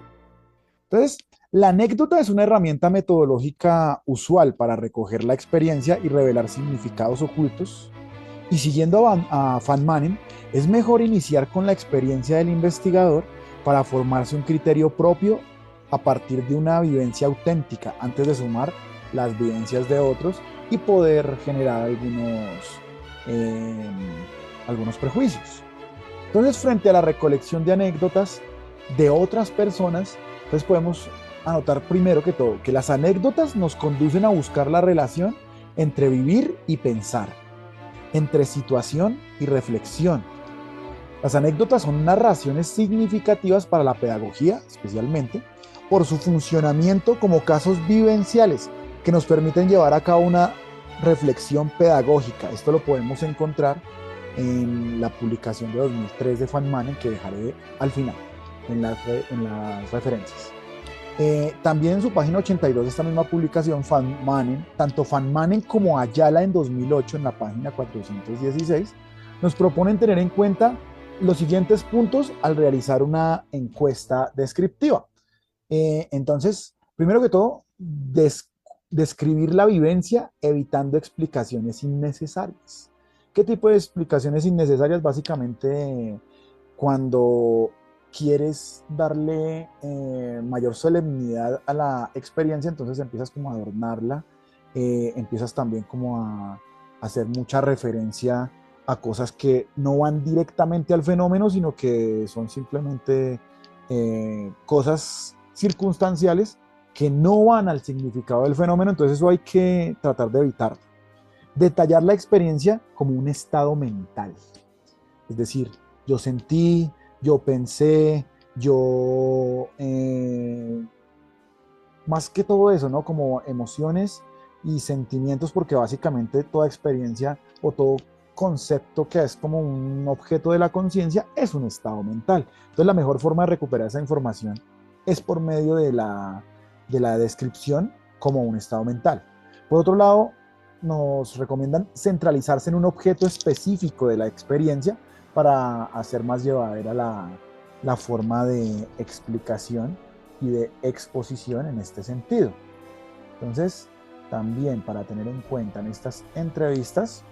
Entonces, la anécdota es una herramienta metodológica usual para recoger la experiencia y revelar significados ocultos. Y siguiendo a Van Manen, es mejor iniciar con la experiencia del investigador para formarse un criterio propio a partir de una vivencia auténtica, antes de sumar las vivencias de otros y poder generar algunos prejuicios. Entonces, frente a la recolección de anécdotas de otras personas, entonces podemos anotar primero que todo que las anécdotas nos conducen a buscar la relación entre vivir y pensar, entre situación y reflexión. Las anécdotas son narraciones significativas para la pedagogía, especialmente por su funcionamiento como casos vivenciales que nos permiten llevar a cabo una reflexión pedagógica. Esto lo podemos encontrar en la publicación de 2003 de Van Manen, que dejaré al final en las referencias. También en su página 82 de esta misma publicación, Van Manen, tanto Van Manen como Ayala en 2008 en la página 416, nos proponen tener en cuenta los siguientes puntos al realizar una encuesta descriptiva. Entonces, primero que todo, describir la vivencia evitando explicaciones innecesarias. ¿Qué tipo de explicaciones innecesarias? Básicamente, cuando quieres darle mayor solemnidad a la experiencia, entonces empiezas como a adornarla, empiezas también como a hacer mucha referencia a cosas que no van directamente al fenómeno, sino que son simplemente cosas circunstanciales que no van al significado del fenómeno, entonces eso hay que tratar de evitarlo. Detallar la experiencia como un estado mental, es decir, yo sentí, yo pensé, más que todo eso, ¿no? Como emociones y sentimientos, porque básicamente toda experiencia o todo concepto que es como un objeto de la conciencia es un estado mental. Entonces la mejor forma de recuperar esa información es por medio de la descripción como un estado mental. Por otro lado, nos recomiendan centralizarse en un objeto específico de la experiencia para hacer más llevadera la forma de explicación y de exposición en este sentido. Entonces, también para tener en cuenta en estas entrevistas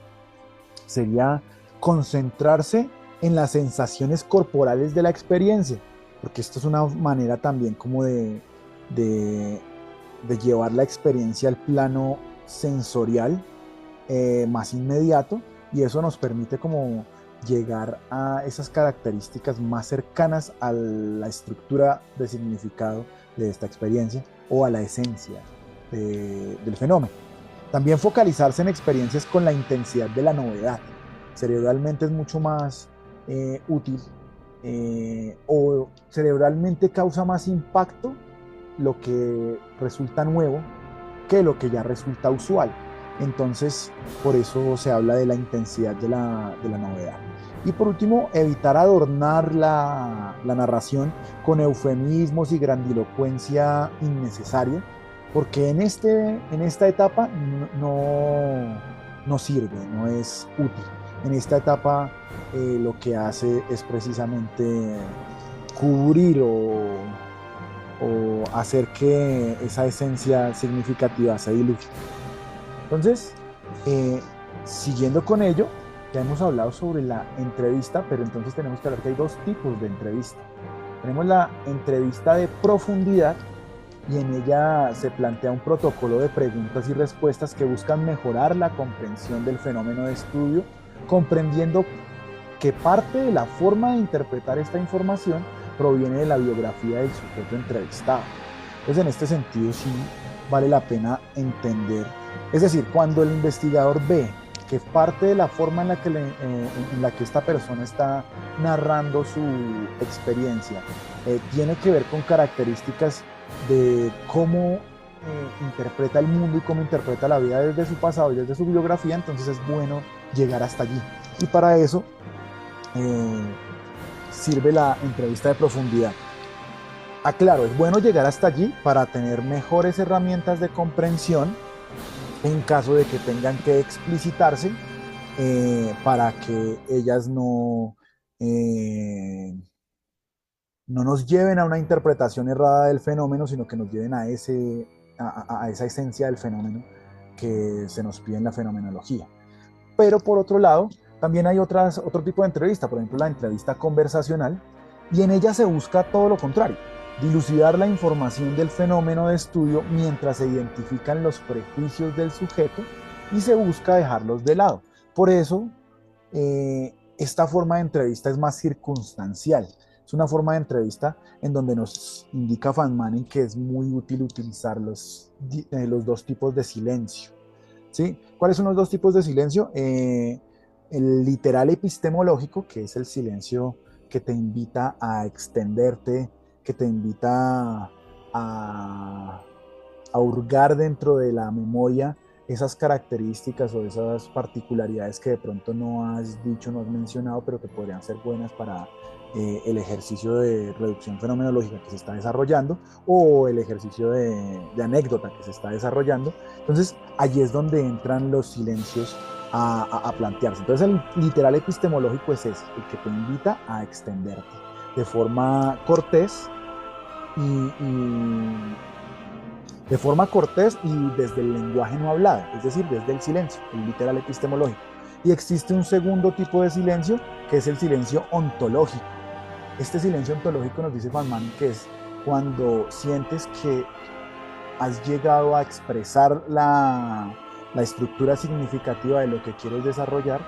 sería concentrarse en las sensaciones corporales de la experiencia, porque esto es una manera también como de llevar la experiencia al plano sensorial más inmediato, y eso nos permite como llegar a esas características más cercanas a la estructura de significado de esta experiencia o a la esencia del fenómeno. También focalizarse en experiencias con la intensidad de la novedad. Cerebralmente es mucho más útil o cerebralmente causa más impacto lo que resulta nuevo que lo que ya resulta usual. Entonces, por eso se habla de la intensidad de la novedad. Y por último, evitar adornar la narración con eufemismos y grandilocuencia innecesaria. porque en esta etapa no sirve, no es útil. En esta etapa lo que hace es precisamente cubrir o hacer que esa esencia significativa se diluya. Entonces, eh, siguiendo con ello, ya hemos hablado sobre la entrevista, pero entonces tenemos que hablar que hay dos tipos de entrevista. Tenemos la entrevista de profundidad y en ella se plantea un protocolo de preguntas y respuestas que buscan mejorar la comprensión del fenómeno de estudio, comprendiendo que parte de la forma de interpretar esta información proviene de la biografía del sujeto entrevistado. Entonces, en este sentido, sí vale la pena entender. Es decir, cuando el investigador ve que parte de la forma en la que esta persona está narrando su experiencia tiene que ver con características de cómo interpreta el mundo y cómo interpreta la vida desde su pasado y desde su biografía, entonces es bueno llegar hasta allí. Y para eso eh, sirve la entrevista de profundidad. Aclaro, es bueno llegar hasta allí para tener mejores herramientas de comprensión en caso de que tengan que explicitarse para que ellas no nos lleven a una interpretación errada del fenómeno, sino que nos lleven a esa esencia del fenómeno que se nos pide en la fenomenología. Pero por otro lado, también hay otro tipo de entrevista, por ejemplo la entrevista conversacional, y en ella se busca todo lo contrario, dilucidar la información del fenómeno de estudio mientras se identifican los prejuicios del sujeto y se busca dejarlos de lado. Por eso, esta forma de entrevista es más circunstancial. Es una forma de entrevista en donde nos indica Van Manen que es muy útil utilizar los dos tipos de silencio. ¿Sí? ¿Cuáles son los dos tipos de silencio? El literal epistemológico, que es el silencio que te invita a extenderte, que te invita a hurgar dentro de la memoria esas características o esas particularidades que de pronto no has dicho, no has mencionado, pero que podrían ser buenas para el ejercicio de reducción fenomenológica que se está desarrollando o el ejercicio de anécdota que se está desarrollando. Entonces, allí es donde entran los silencios a plantearse. Entonces, el literal epistemológico es ese, el que te invita a extenderte de forma cortés y de forma cortés y desde el lenguaje no hablado, es decir, desde el silencio, el literal epistemológico. Y existe un segundo tipo de silencio, que es el silencio ontológico. Este silencio ontológico nos dice Van Manen que es cuando sientes que has llegado a expresar la estructura significativa de lo que quieres desarrollar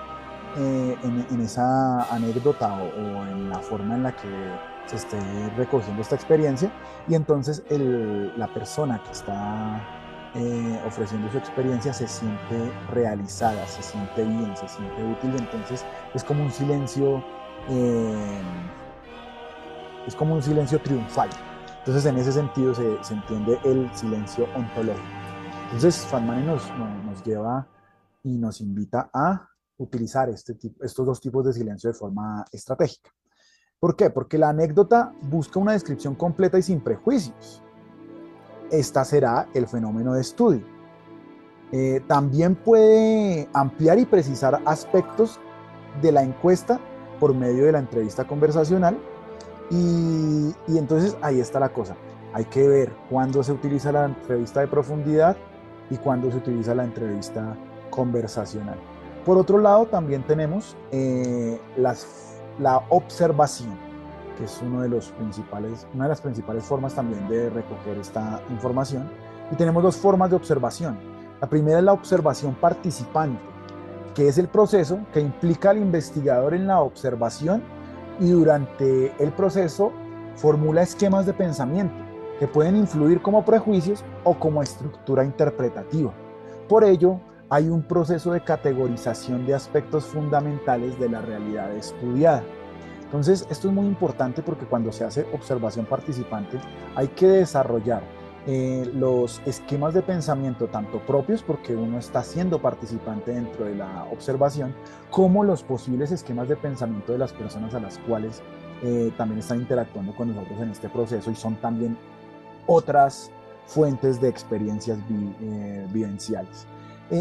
en esa anécdota o en la forma en la que se esté recogiendo esta experiencia y entonces la persona que está ofreciendo su experiencia se siente realizada, se siente bien, se siente útil y entonces es como un silencio eh, triunfal. Entonces en ese sentido se entiende el silencio ontológico. Entonces Van Manen nos lleva y nos invita a utilizar estos dos tipos de silencio de forma estratégica. ¿Por qué? Porque la anécdota busca una descripción completa y sin prejuicios. Esta será el fenómeno de estudio. También puede ampliar y precisar aspectos de la encuesta por medio de la entrevista conversacional y entonces ahí está la cosa. Hay que ver cuándo se utiliza la entrevista de profundidad y cuándo se utiliza la entrevista conversacional. Por otro lado, también tenemos la observación, que es una de las principales formas también de recoger esta información. Y tenemos dos formas de observación. La primera es la observación participante, que es el proceso que implica al investigador en la observación y durante el proceso formula esquemas de pensamiento que pueden influir como prejuicios o como estructura interpretativa. Por ello, hay un proceso de categorización de aspectos fundamentales de la realidad estudiada. Entonces, esto es muy importante porque cuando se hace observación participante hay que desarrollar los esquemas de pensamiento tanto propios porque uno está siendo participante dentro de la observación como los posibles esquemas de pensamiento de las personas a las cuales también están interactuando con nosotros en este proceso y son también otras fuentes de experiencias vivenciales.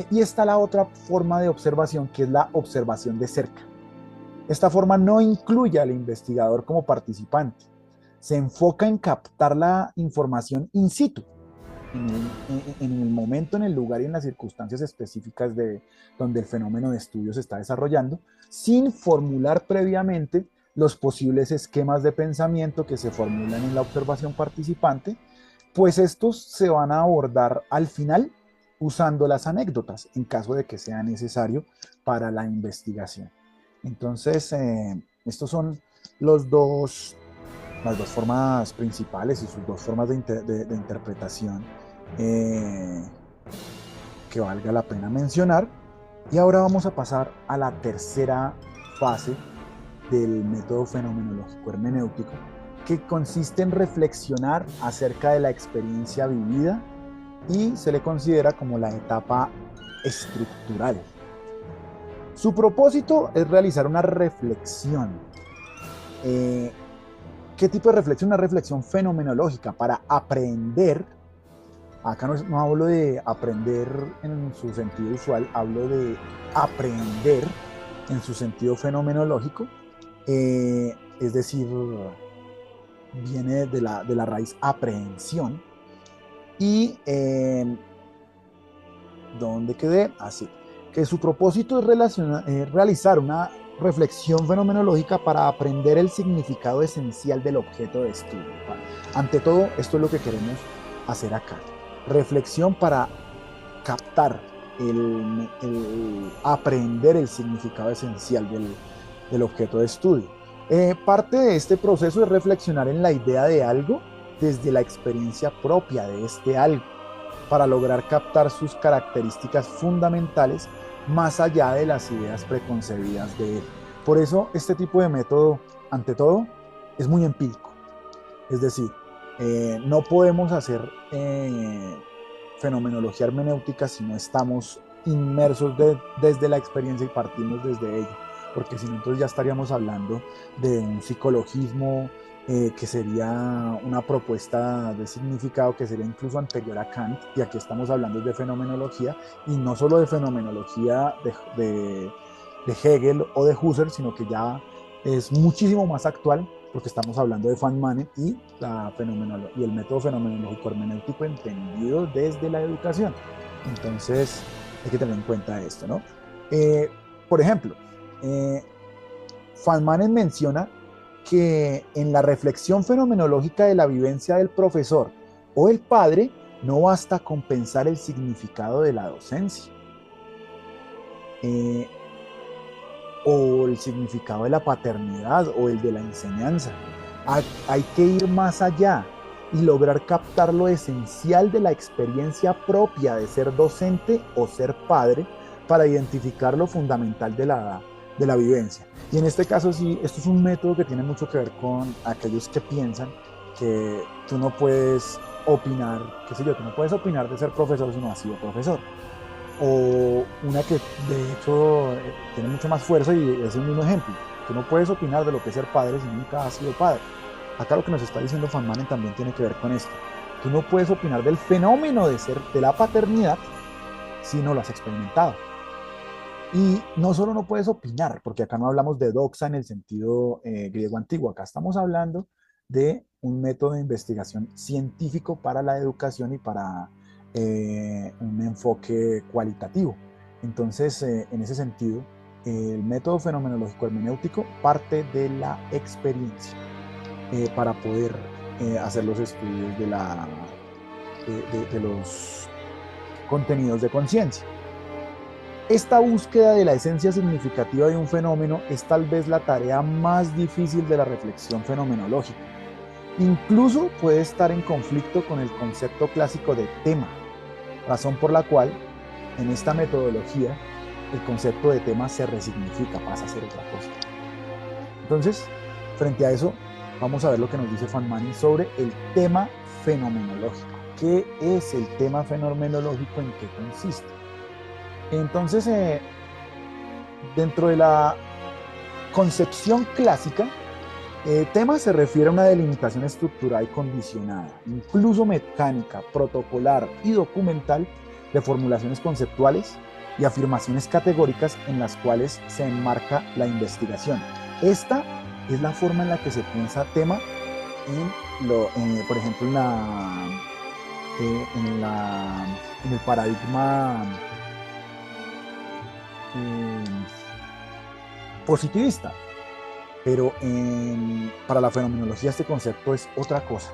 Y está la otra forma de observación, que es la observación de cerca. Esta forma no incluye al investigador como participante. Se enfoca en captar la información in situ, en el momento, en el lugar y en las circunstancias específicas de donde el fenómeno de estudio se está desarrollando, sin formular previamente los posibles esquemas de pensamiento que se formulan en la observación participante, pues estos se van a abordar al final usando las anécdotas en caso de que sea necesario para la investigación. Entonces, estos son los dos, las dos formas principales y sus dos formas de interpretación que valga la pena mencionar. Y ahora vamos a pasar a la tercera fase del método fenomenológico hermenéutico, que consiste en reflexionar acerca de la experiencia vivida y se le considera como la etapa estructural. Su propósito es realizar una reflexión. ¿Qué tipo de reflexión? Una reflexión fenomenológica para aprender. Acá no hablo de aprender en su sentido usual, hablo de aprender en su sentido fenomenológico, es decir, viene de la raíz aprehensión. Y ¿dónde quedé? Así, que su propósito es realizar una reflexión fenomenológica para aprender el significado esencial del objeto de estudio. Ante todo, esto es lo que queremos hacer acá. Reflexión para captar, aprender el significado esencial del objeto de estudio. Parte de este proceso es reflexionar en la idea de algo desde la experiencia propia de este algo, para lograr captar sus características fundamentales más allá de las ideas preconcebidas de él. Por eso este tipo de método, ante todo, es muy empírico. Es decir, no podemos hacer fenomenología hermenéutica si no estamos inmersos desde la experiencia y partimos desde ella, porque si no, entonces ya estaríamos hablando de un psicologismo que sería una propuesta de significado que sería incluso anterior a Kant, y aquí estamos hablando de fenomenología, y no solo de fenomenología de Hegel o de Husserl, sino que ya es muchísimo más actual, porque estamos hablando de Van Manen y el método fenomenológico hermenéutico entendido desde la educación. Entonces hay que tener en cuenta esto, ¿no? Por ejemplo, Van Manen menciona que en la reflexión fenomenológica de la vivencia del profesor o el padre no basta con pensar el significado de la docencia o el significado de la paternidad o el de la enseñanza. Hay que ir más allá y lograr captar lo esencial de la experiencia propia de ser docente o ser padre para identificar lo fundamental de la vivencia. Y en este caso sí, esto es un método que tiene mucho que ver con aquellos que piensan que tú no puedes opinar, qué sé yo, tú no puedes opinar de ser profesor si no has sido profesor. O una que de hecho tiene mucho más fuerza y es el mismo ejemplo. Tú no puedes opinar de lo que es ser padre si nunca has sido padre. Acá lo que nos está diciendo Van Manen también tiene que ver con esto. Tú no puedes opinar del fenómeno de la paternidad si no lo has experimentado. Y no solo no puedes opinar, porque acá no hablamos de doxa en el sentido griego antiguo, acá estamos hablando de un método de investigación científico para la educación y para un enfoque cualitativo. Entonces, en ese sentido, el método fenomenológico hermenéutico parte de la experiencia para poder hacer los estudios de los contenidos de conciencia. Esta búsqueda de la esencia significativa de un fenómeno es tal vez la tarea más difícil de la reflexión fenomenológica. Incluso puede estar en conflicto con el concepto clásico de tema, razón por la cual en esta metodología el concepto de tema se resignifica, pasa a ser otra cosa. Entonces, frente a eso, vamos a ver lo que nos dice Van Manen sobre el tema fenomenológico. ¿Qué es el tema fenomenológico? ¿En qué consiste? Entonces, dentro de la concepción clásica, Tema se refiere a una delimitación estructurada y condicionada, incluso mecánica, protocolar y documental, de formulaciones conceptuales y afirmaciones categóricas en las cuales se enmarca la investigación. Esta es la forma en la que se piensa tema por ejemplo, en el paradigma eh, positivista. Pero para la fenomenología este concepto es otra cosa.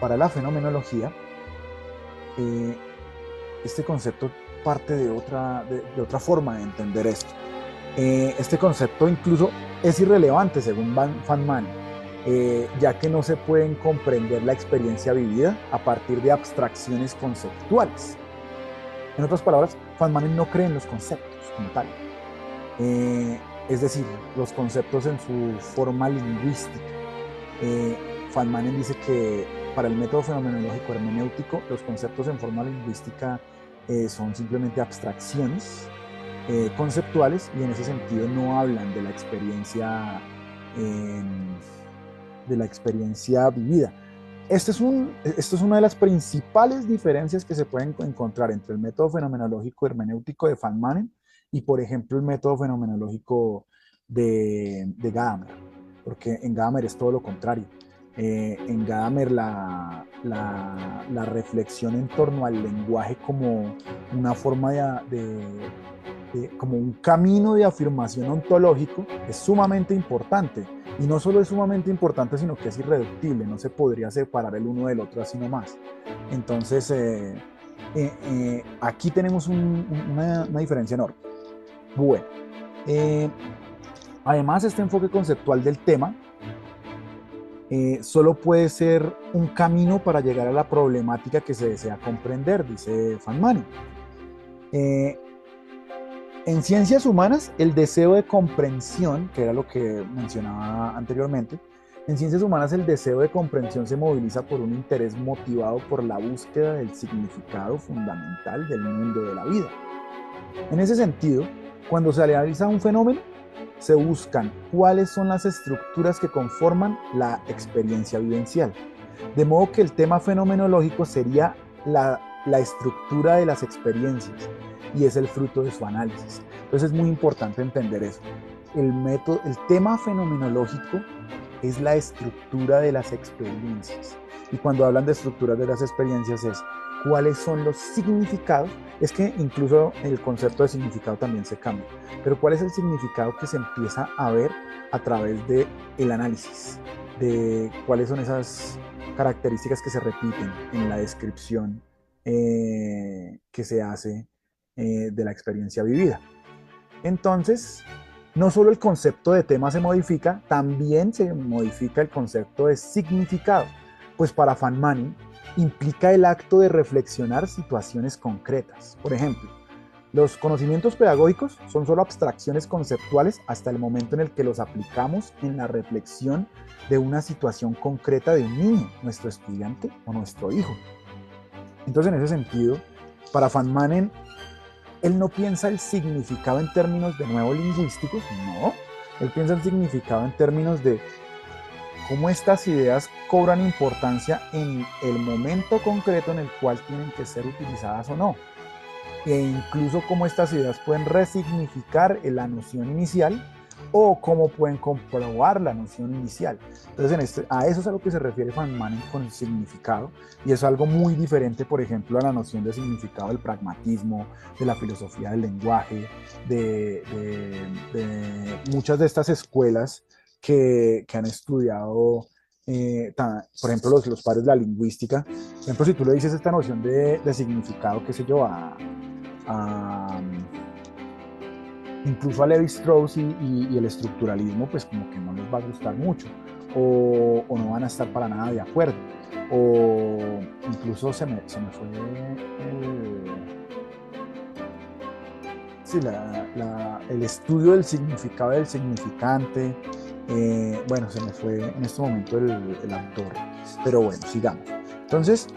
Para la fenomenología, este concepto parte de otra forma de entender esto. Este concepto incluso es irrelevante según Feynman, ya que no se pueden comprender la experiencia vivida a partir de abstracciones conceptuales. En otras palabras, Feynman no cree en los conceptos como tal. Es decir, los conceptos en su forma lingüística. Feynman dice que para el método fenomenológico hermenéutico, los conceptos en forma lingüística son simplemente abstracciones conceptuales y en ese sentido no hablan de la experiencia vivida. Esto es una de las principales diferencias que se pueden encontrar entre el método fenomenológico hermenéutico de Feynman y, por ejemplo, el método fenomenológico de Gadamer, porque en Gadamer es todo lo contrario. En Gadamer la reflexión en torno al lenguaje como una forma como un camino de afirmación ontológico es sumamente importante. Y no solo es sumamente importante, sino que es irreductible, no se podría separar el uno del otro así nomás. Entonces, aquí tenemos una diferencia enorme. Bueno, además este enfoque conceptual del tema solo puede ser un camino para llegar a la problemática que se desea comprender, dice Feynman. En ciencias humanas, el deseo de comprensión, que era lo que mencionaba anteriormente, en ciencias humanas el deseo de comprensión se moviliza por un interés motivado por la búsqueda del significado fundamental del mundo de la vida. En ese sentido, cuando se analiza un fenómeno, se buscan cuáles son las estructuras que conforman la experiencia vivencial. De modo que el tema fenomenológico sería la estructura de las experiencias y es el fruto de su análisis. Entonces es muy importante entender eso. El tema fenomenológico es la estructura de las experiencias. Y cuando hablan de estructuras de las experiencias es cuáles son los significados. Es que incluso el concepto de significado también se cambia. Pero cuál es el significado que se empieza a ver a través del análisis, de cuáles son esas características que se repiten en la descripción que se hace de la experiencia vivida. Entonces, no solo el concepto de tema se modifica, también se modifica el concepto de significado, pues para Feynman implica el acto de reflexionar situaciones concretas. Por ejemplo, los conocimientos pedagógicos son solo abstracciones conceptuales hasta el momento en el que los aplicamos en la reflexión de una situación concreta de un niño, nuestro estudiante o nuestro hijo. Entonces, en ese sentido, para Feynman, él no piensa el significado en términos de nuevo lingüísticos, no. Él piensa el significado en términos de cómo estas ideas cobran importancia en el momento concreto en el cual tienen que ser utilizadas o no. E incluso cómo estas ideas pueden resignificar la noción inicial o cómo pueden comprobar la noción inicial. Entonces, a eso es a lo que se refiere Feynman con el significado, y es algo muy diferente, por ejemplo, a la noción de significado del pragmatismo, de la filosofía del lenguaje, de muchas de estas escuelas que han estudiado, por ejemplo, los padres de la lingüística. Por ejemplo, si tú le dices esta noción de significado, qué sé yo, incluso a Levi-Strauss y el estructuralismo, pues como que no les va a gustar mucho, o no van a estar para nada de acuerdo, o incluso se me fue el estudio del significado del significante. Bueno, se me fue en este momento el autor, pero bueno, sigamos. Entonces,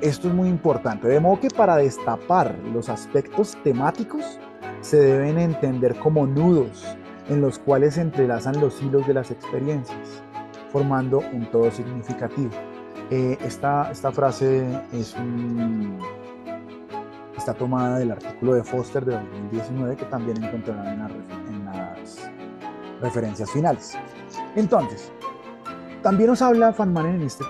esto es muy importante, de modo que para destapar los aspectos temáticos se deben entender como nudos en los cuales se entrelazan los hilos de las experiencias, formando un todo significativo. Esta frase está tomada del artículo de Foster de 2019 que también encontrarán en las referencias finales. Entonces, también nos habla Fandman en esta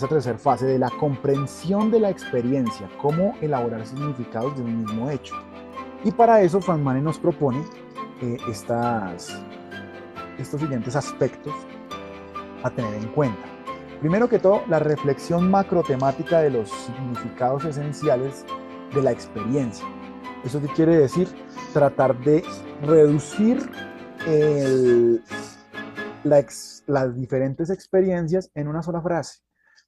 tercera fase de la comprensión de la experiencia, cómo elaborar significados de un mismo hecho. Y para eso Fandman nos propone estos siguientes aspectos a tener en cuenta. Primero que todo, la reflexión macrotemática de los significados esenciales de la experiencia. ¿Eso qué quiere decir? Tratar de reducir las diferentes experiencias en una sola frase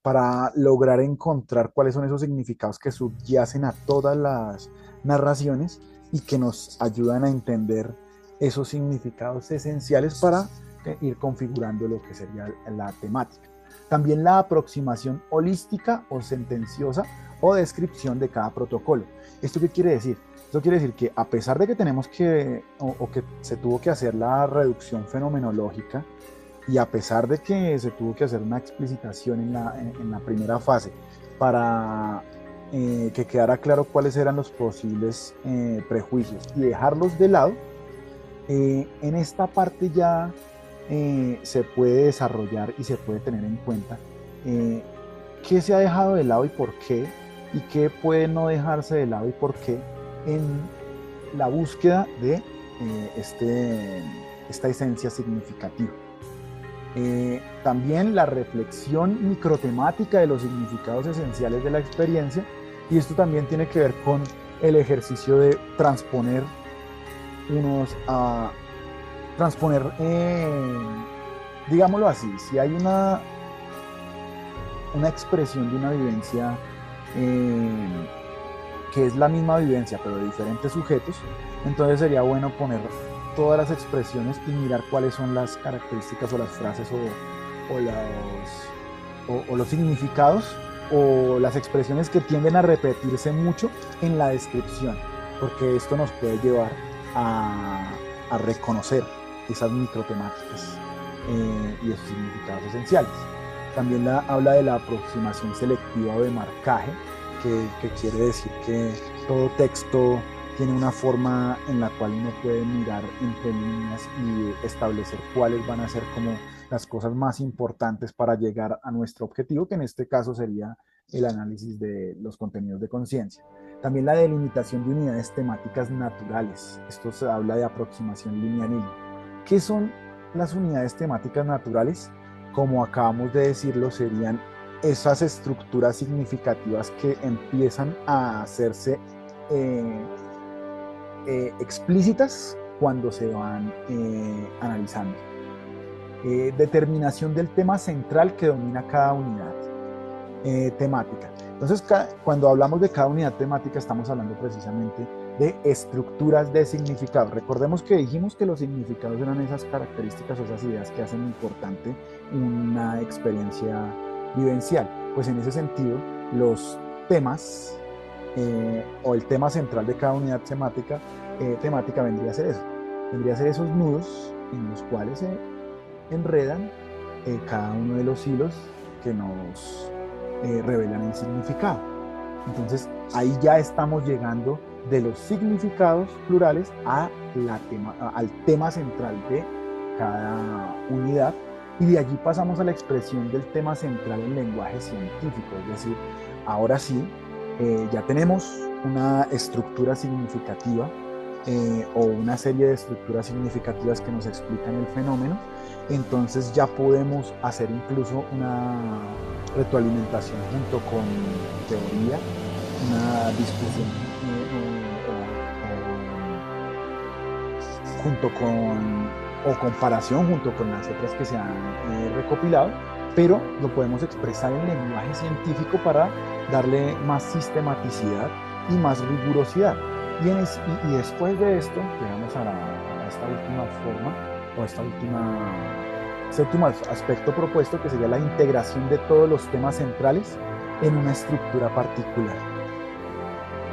para lograr encontrar cuáles son esos significados que subyacen a todas las narraciones y que nos ayudan a entender esos significados esenciales para ir configurando lo que sería la temática. También la aproximación holística o sentenciosa o descripción de cada protocolo. ¿Esto qué quiere decir? Esto quiere decir que a pesar de que tenemos que se tuvo que hacer la reducción fenomenológica y a pesar de que se tuvo que hacer una explicitación en la primera fase para que quedara claro cuáles eran los posibles prejuicios y dejarlos de lado, en esta parte ya se puede desarrollar y se puede tener en cuenta qué se ha dejado de lado y por qué, y qué puede no dejarse de lado y por qué en la búsqueda de esta esencia significativa. También la reflexión microtemática de los significados esenciales de la experiencia, y esto también tiene que ver con el ejercicio de transponer digámoslo así, si hay una expresión de una vivencia que es la misma vivencia pero de diferentes sujetos, entonces sería bueno poner todas las expresiones y mirar cuáles son las características o las frases o los significados o las expresiones que tienden a repetirse mucho en la descripción, porque esto nos puede llevar a reconocer esas microtemáticas y esos significados esenciales. También habla de la aproximación selectiva o de marcaje, que quiere decir que todo texto tiene una forma en la cual uno puede mirar entre líneas y establecer cuáles van a ser como las cosas más importantes para llegar a nuestro objetivo, que en este caso sería el análisis de los contenidos de conciencia. También la delimitación de unidades temáticas naturales. Esto se habla de aproximación lineal. ¿Qué son las unidades temáticas naturales? Como acabamos de decirlo, serían esas estructuras significativas que empiezan a hacerse explícitas cuando se van analizando. Determinación del tema central que domina cada unidad temática. Entonces, cuando hablamos de cada unidad temática, estamos hablando precisamente de estructuras de significado. Recordemos que dijimos que los significados eran esas características o esas ideas que hacen importante una experiencia vivencial. Pues en ese sentido, los temas o el tema central de cada unidad temática vendría a ser eso. Vendría a ser esos nudos en los cuales se enredan cada uno de los hilos que nos revelan el significado. Entonces ahí ya estamos llegando de los significados plurales al tema central de cada unidad, y de allí pasamos a la expresión del tema central en lenguaje científico. Es decir, ahora sí, ya tenemos una estructura significativa o una serie de estructuras significativas que nos explican el fenómeno. Entonces ya podemos hacer incluso una retroalimentación junto con teoría, una discusión o comparación junto con las otras que se han recopilado, pero lo podemos expresar en lenguaje científico para darle más sistematicidad y más rigurosidad. Y después de esto llegamos a esta última forma o este último aspecto propuesto, que sería la integración de todos los temas centrales en una estructura particular.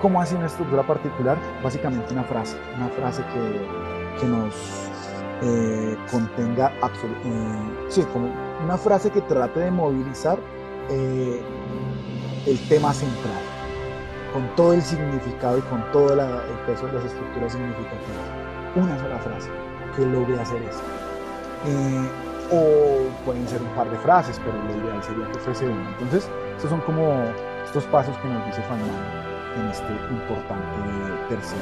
¿Cómo hace una estructura particular? Básicamente una frase que nos contenga, sí, como una frase que trate de movilizar eh, el tema central, con todo el significado y con todo el peso de las estructuras significativas. Una sola frase que logre hacer eso. O pueden ser un par de frases, pero lo ideal sería que fuese una. Entonces, estos son como estos pasos que nos dice Feynman en este importante tercer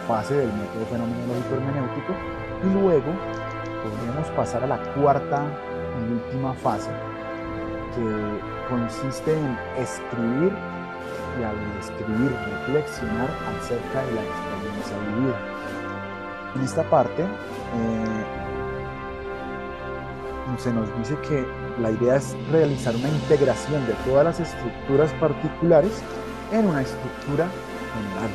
fase del método fenomenológico hermenéutico. Y luego podríamos pasar a la cuarta y última fase, que consiste en escribir y al escribir reflexionar acerca de la experiencia vivida. En esta parte se nos dice que la idea es realizar una integración de todas las estructuras particulares en una estructura general.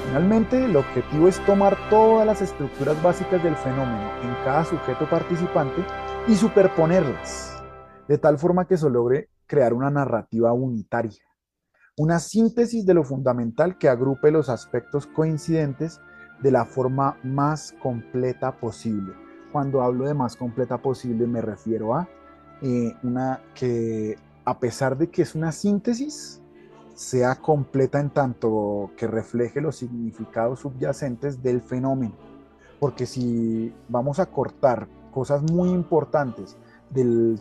Finalmente, el objetivo es tomar todas las estructuras básicas del fenómeno en cada sujeto participante y superponerlas, de tal forma que se logre crear una narrativa unitaria, una síntesis de lo fundamental que agrupe los aspectos coincidentes de la forma más completa posible. Cuando hablo de más completa posible me refiero a una que, a pesar de que es una síntesis, sea completa en tanto que refleje los significados subyacentes del fenómeno. Porque si vamos a cortar cosas muy importantes de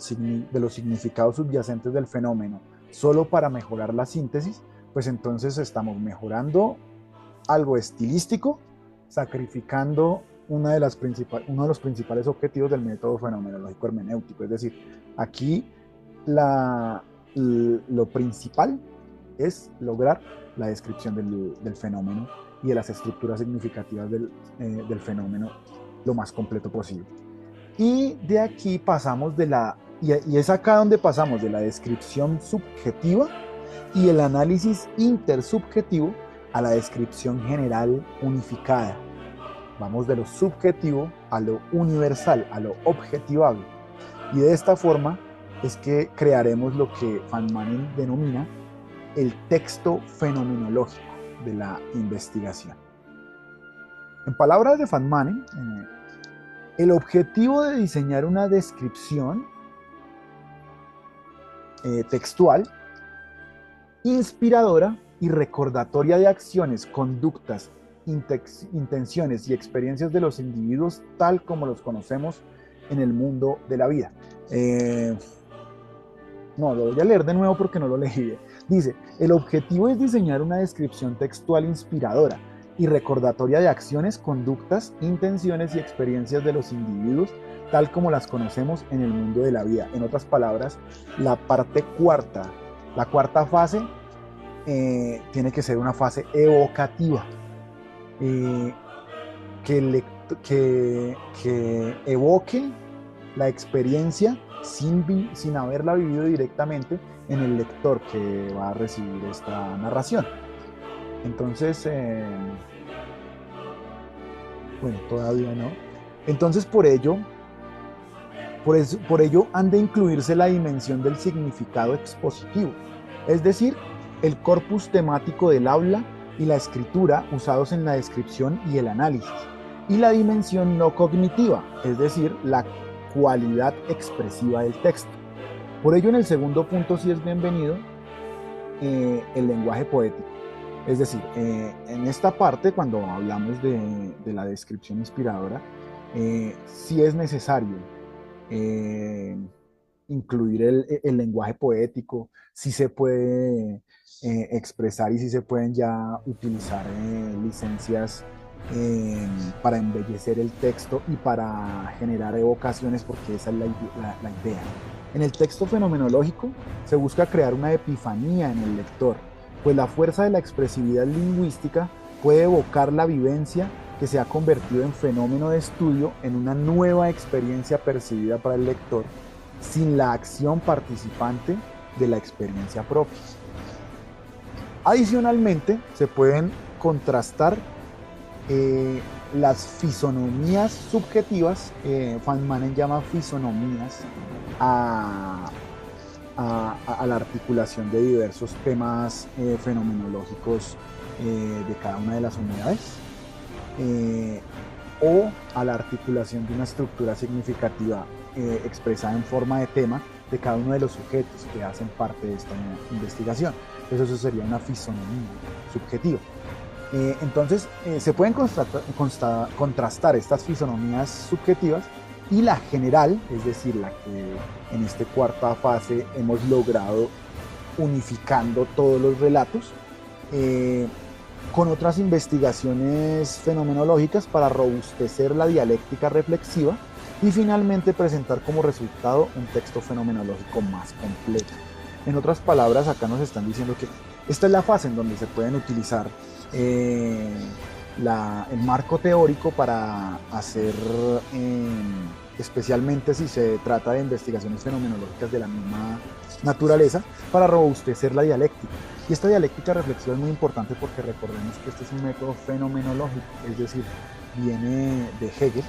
los significados subyacentes del fenómeno solo para mejorar la síntesis, pues entonces estamos mejorando algo estilístico, sacrificando uno de los principales objetivos del método fenomenológico hermenéutico. Es decir, aquí lo principal es lograr la descripción del fenómeno y de las estructuras significativas del fenómeno lo más completo posible. Y de aquí pasamos y es acá donde pasamos de la descripción subjetiva y el análisis intersubjetivo a la descripción general unificada. Vamos de lo subjetivo a lo universal, a lo objetivable. Y de esta forma es que crearemos lo que Van Manen denomina el texto fenomenológico de la investigación. En palabras de Van Manen, el objetivo de diseñar una descripción textual, inspiradora y recordatoria de acciones, conductas, intenciones y experiencias de los individuos tal como los conocemos en el mundo de la vida. No, lo voy a leer de nuevo porque no lo leí. Dice, el objetivo es diseñar una descripción textual inspiradora y recordatoria de acciones, conductas, intenciones y experiencias de los individuos tal como las conocemos en el mundo de la vida. En otras palabras, la cuarta fase tiene que ser una fase evocativa, que evoque la experiencia sin haberla vivido directamente en el lector que va a recibir esta narración. Entonces, bueno, todavía no. Entonces, por ello han de incluirse la dimensión del significado expositivo, es decir, el corpus temático del habla y la escritura usados en la descripción y el análisis, y la dimensión no cognitiva, es decir, la cualidad expresiva del texto. Por ello, en el segundo punto sí es bienvenido el lenguaje poético. Es decir, en esta parte, cuando hablamos de la descripción inspiradora, sí es necesario incluir el lenguaje poético, sí se puede expresar y sí se pueden ya utilizar licencias para embellecer el texto y para generar evocaciones, porque esa es la idea. En el texto fenomenológico se busca crear una epifanía en el lector, pues la fuerza de la expresividad lingüística puede evocar la vivencia que se ha convertido en fenómeno de estudio en una nueva experiencia percibida para el lector sin la acción participante de la experiencia propia. Adicionalmente, se pueden contrastar las fisonomías subjetivas. Van Manen llama fisonomías a a la articulación de diversos temas fenomenológicos de cada una de las unidades, eh, o a la articulación de una estructura significativa expresada en forma de tema de cada uno de los sujetos que hacen parte de esta investigación. Entonces eso sería una fisonomía subjetiva. Se pueden contrastar estas fisonomías subjetivas y la general, es decir, la que en esta cuarta fase hemos logrado unificando todos los relatos, con otras investigaciones fenomenológicas para robustecer la dialéctica reflexiva y finalmente presentar como resultado un texto fenomenológico más completo. En otras palabras, acá nos están diciendo que esta es la fase en donde se pueden utilizar el marco teórico para hacer, especialmente si se trata de investigaciones fenomenológicas de la misma naturaleza, para robustecer la dialéctica. Y esta dialéctica reflexiva es muy importante porque recordemos que este es un método fenomenológico, es decir, viene de Hegel.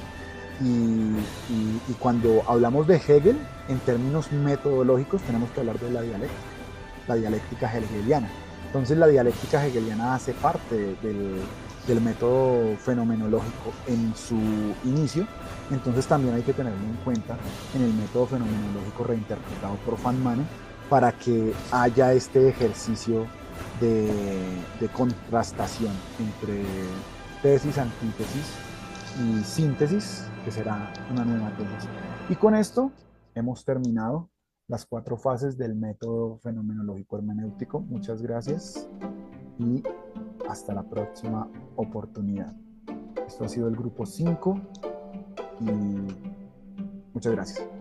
Y cuando hablamos de Hegel, en términos metodológicos, tenemos que hablar de la dialéctica hegeliana. Entonces la dialéctica hegeliana hace parte del método fenomenológico en su inicio, entonces también hay que tenerlo en cuenta en el método fenomenológico reinterpretado por Feynman para que haya este ejercicio de contrastación entre tesis, antítesis y síntesis, que será una nueva tesis. Y con esto hemos terminado las 4 fases del método fenomenológico hermenéutico. Muchas gracias y hasta la próxima oportunidad. Esto ha sido el grupo 5 y muchas gracias.